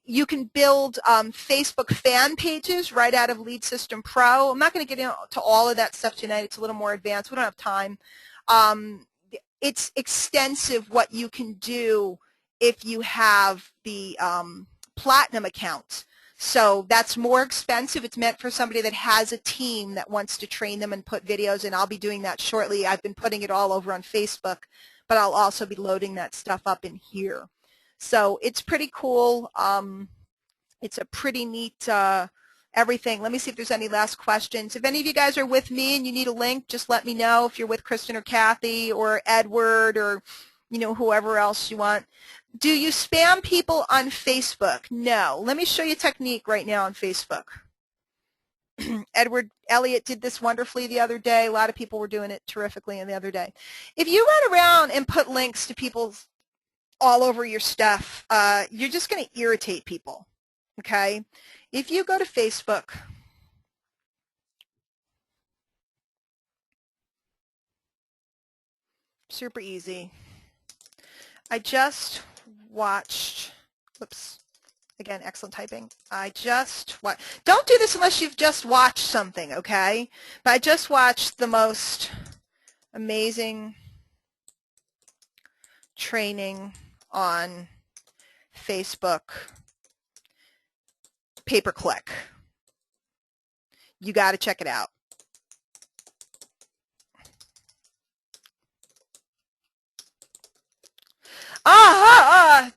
you can build Facebook fan pages right out of Lead System Pro. I'm not going to get into all of that stuff tonight. It's a little more advanced. We don't have time. It's extensive what you can do if you have the Platinum account. So that's more expensive. It's meant for somebody that has a team that wants to train them and put videos, and I'll be doing that shortly. I've been putting it all over on Facebook, but I'll also be loading that stuff up in here. So it's pretty cool. It's a pretty neat everything. Let me see if there's any last questions. If any of you guys are with me and you need a link, just let me know if you're with Kristen or Kathy or Edward or whoever else you want. Do you spam people on Facebook? No. Let me show you a technique right now on Facebook. Edward Elliott did this wonderfully the other day. A lot of people were doing it terrifically the other day. If you run around and put links to people all over your stuff, you're just going to irritate people, okay? If you go to Facebook, super easy. I just watched, whoops, again, excellent typing. Don't do this unless you've just watched something, okay? But I just watched the most amazing training on Facebook, pay-per-click. You got to check it out.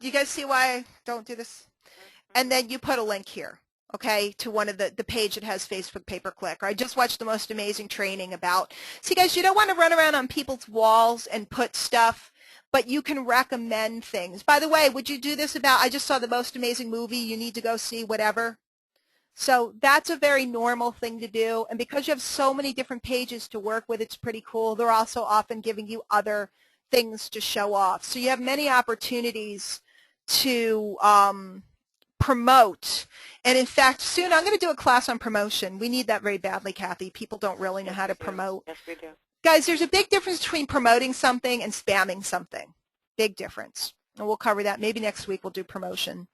You guys see why I don't do this? And then you put a link here, okay, to one of the page that has Facebook pay-per-click. Or I just watched the most amazing training about, see guys, you don't want to run around on people's walls and put stuff, but you can recommend things. By the way, would you do this about, I just saw the most amazing movie, you need to go see whatever? So that's a very normal thing to do. And because you have so many different pages to work with, it's pretty cool. They're also often giving you other things to show off. So you have many opportunities to promote. And in fact, soon I'm going to do a class on promotion. We need that very badly, Kathy. People don't really know how to promote. Yes, we do. Guys, there's a big difference between promoting something and spamming something. Big difference. And we'll cover that. Maybe next week we'll do promotion.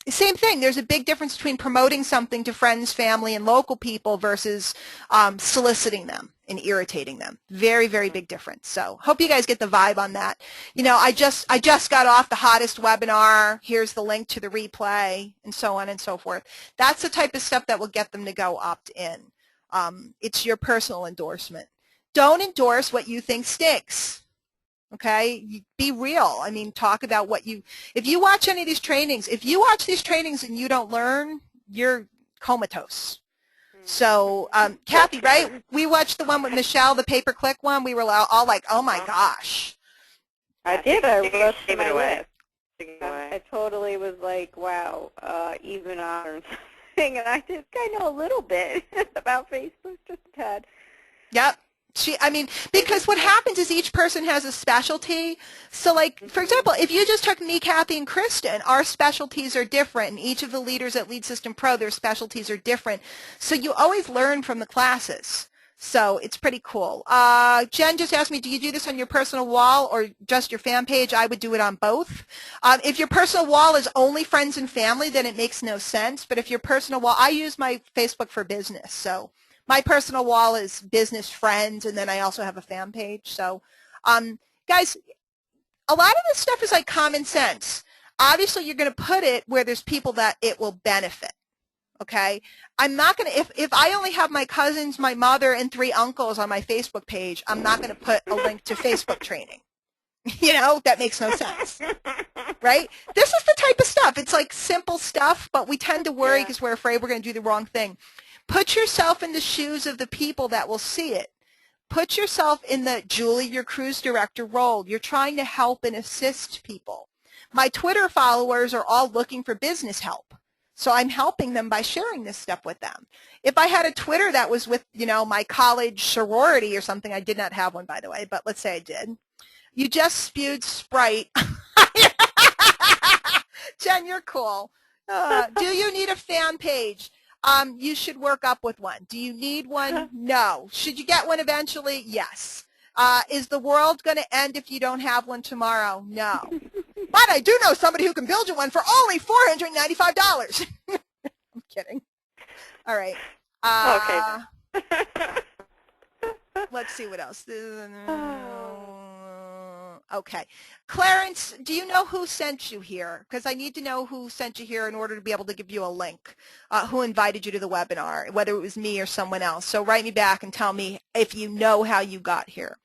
Same thing. There's a big difference between promoting something to friends, family, and local people versus soliciting them and irritating them. Very, very big difference. So hope you guys get the vibe on that. I just got off the hottest webinar. Here's the link to the replay and so on and so forth. That's the type of stuff that will get them to go opt in. It's your personal endorsement. Don't endorse what you think stinks. Okay, be real. I mean, talk about what if you watch any of these trainings, if you watch these trainings and you don't learn, you're comatose. So, Kathy, right? We watched the one with Michelle, the pay-per-click one. We were all like, oh my gosh. I did. I wrote Give my it away. list. I totally was like, wow, even on something. And I know a little bit about Facebook, just a tad. Yep. Because what happens is each person has a specialty. So like, for example, if you just took me, Kathy, and Kristen, our specialties are different. And each of the leaders at Lead System Pro, their specialties are different. So you always learn from the classes. So it's pretty cool. Jen just asked me, do you do this on your personal wall or just your fan page? I would do it on both. If your personal wall is only friends and family, then it makes no sense. But if your personal wall, I use my Facebook for business. So my personal wall is business friends, and then I also have a fan page. So Guys, a lot of this stuff is like common sense. Obviously, you're going to put it where there's people that it will benefit. Okay? I'm not going to, if I only have my cousins, my mother, and 3 uncles on my Facebook page, I'm not going to put a link to Facebook training. You know, that makes no sense. Right? This is the type of stuff. It's like simple stuff, but we tend to worry because we're afraid we're going to do the wrong thing. Put yourself in the shoes of the people that will see it. Put yourself in the Julie, your cruise director role. You're trying to help and assist people. My Twitter followers are all looking for business help. So I'm helping them by sharing this stuff with them. If I had a Twitter that was with, you know, my college sorority or something, I did not have one, by the way, but let's say I did. You just spewed Sprite. Jen, you're cool. Do you need a fan page? You should work up with one. Do you need one? No. Should you get one eventually? Yes. Is the world going to end if you don't have one tomorrow? No. But I do know somebody who can build you one for only $495. I'm kidding. All right. Okay. Let's see what else. Okay. Clarence, do you know who sent you here? Because I need to know who sent you here in order to be able to give you a link. Who invited you to the webinar, whether it was me or someone else. So write me back and tell me if you know how you got here.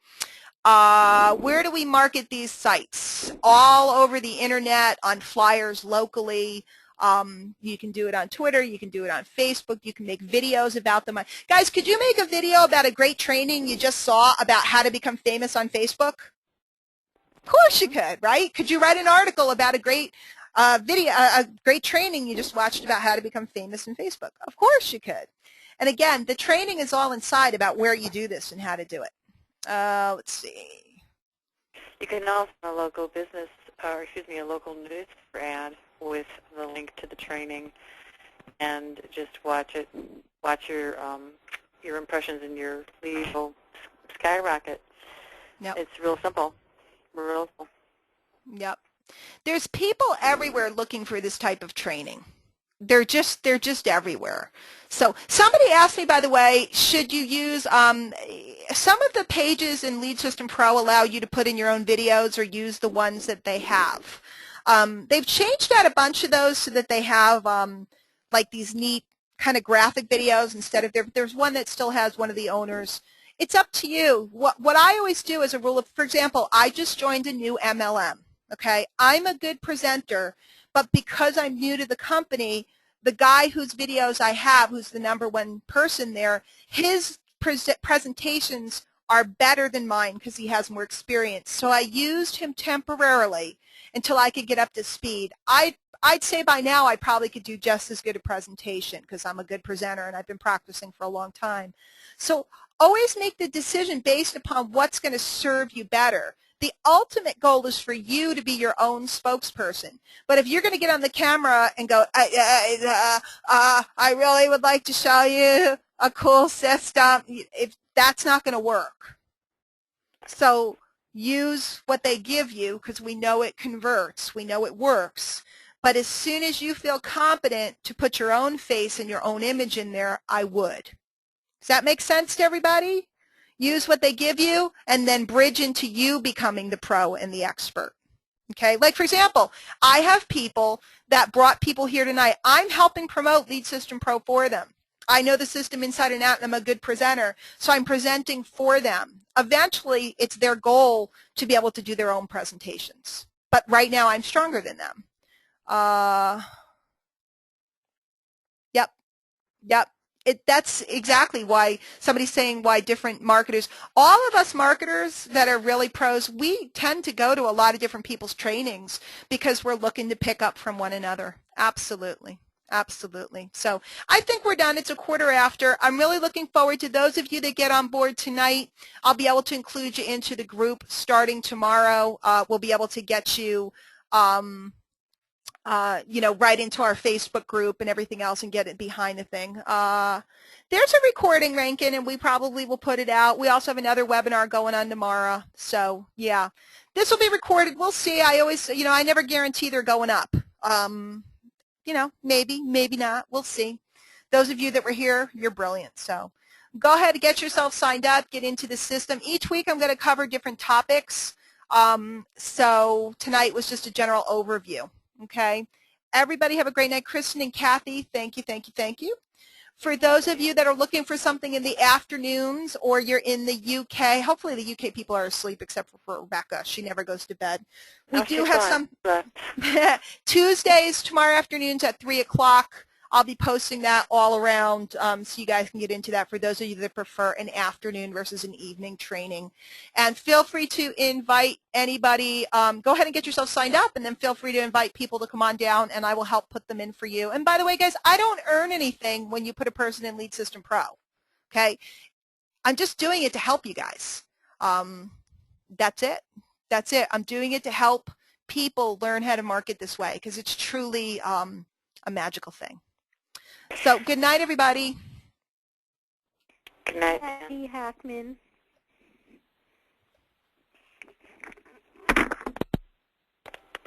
Where do we market these sites? All over the internet, on flyers locally. You can do it on Twitter. You can do it on Facebook. You can make videos about them. Guys, could you make a video about a great training you just saw about how to become famous on Facebook? Of course you could, right? Could you write an article about a great video, a great training you just watched about how to become famous in Facebook? Of course you could. And again, the training is all inside about where you do this and how to do it. Let's see. You can also a local business, or excuse me, a local news ad with the link to the training, and just watch it. Watch your impressions and your lead will skyrocket. Yep. It's real simple. Real simple. Yep. There's people everywhere looking for this type of training. They're just everywhere. So somebody asked me, by the way, should you use some of the pages in Lead System Pro allow you to put in your own videos or use the ones that they have. They've changed out a bunch of those so that they have like these neat kind of graphic videos instead of there's one that still has one of the owners. It's up to you. What I always do as a rule of, for example, I just joined a new MLM. Okay, I'm a good presenter, but because I'm new to the company, the guy whose videos I have, who's the #1 person there, his presentations are better than mine because he has more experience. So I used him temporarily until I could get up to speed. I'd say by now I probably could do just as good a presentation because I'm a good presenter and I've been practicing for a long time. So always make the decision based upon what's going to serve you better. The ultimate goal is for you to be your own spokesperson. But if you're going to get on the camera and go, I really would like to show you a cool system, if that's not going to work. So use what they give you because we know it converts. We know it works. But as soon as you feel competent to put your own face and your own image in there, I would. Does that make sense to everybody? Use what they give you and then bridge into you becoming the pro and the expert. Okay, like for example, I have people that brought people here tonight. I'm helping promote Lead System Pro for them. I know the system inside and out and I'm a good presenter, so I'm presenting for them. Eventually, it's their goal to be able to do their own presentations. But right now, I'm stronger than them. Yep. That's exactly why somebody's saying why different marketers, all of us marketers that are really pros, we tend to go to a lot of different people's trainings because we're looking to pick up from one another. Absolutely. Absolutely. So I think we're done. It's 1:15. I'm really looking forward to those of you that get on board tonight. I'll be able to include you into the group starting tomorrow. We'll be able to get you right into our Facebook group and everything else and get it behind the thing. There's a recording, Rankin, and we probably will put it out. We also have another webinar going on tomorrow. So, yeah, this will be recorded. We'll see. I always, I never guarantee they're going up. Maybe, maybe not. We'll see. Those of you that were here, you're brilliant. So go ahead and get yourself signed up, get into the system. Each week I'm going to cover different topics. So tonight was just a general overview, okay? Everybody have a great night. Kristen and Kathy, thank you, thank you, thank you. For those of you that are looking for something in the afternoons or you're in the UK, hopefully the UK people are asleep except for Rebecca. She never goes to bed. We do have some Tuesdays, tomorrow afternoons at 3 o'clock. I'll be posting that all around so you guys can get into that for those of you that prefer an afternoon versus an evening training. And feel free to invite anybody. Go ahead and get yourself signed up, and then feel free to invite people to come on down, and I will help put them in for you. And by the way, guys, I don't earn anything when you put a person in Lead System Pro, okay? I'm just doing it to help you guys. That's it. That's it. I'm doing it to help people learn how to market this way because it's truly a magical thing. So good night, everybody. Good night. Happy Hackman.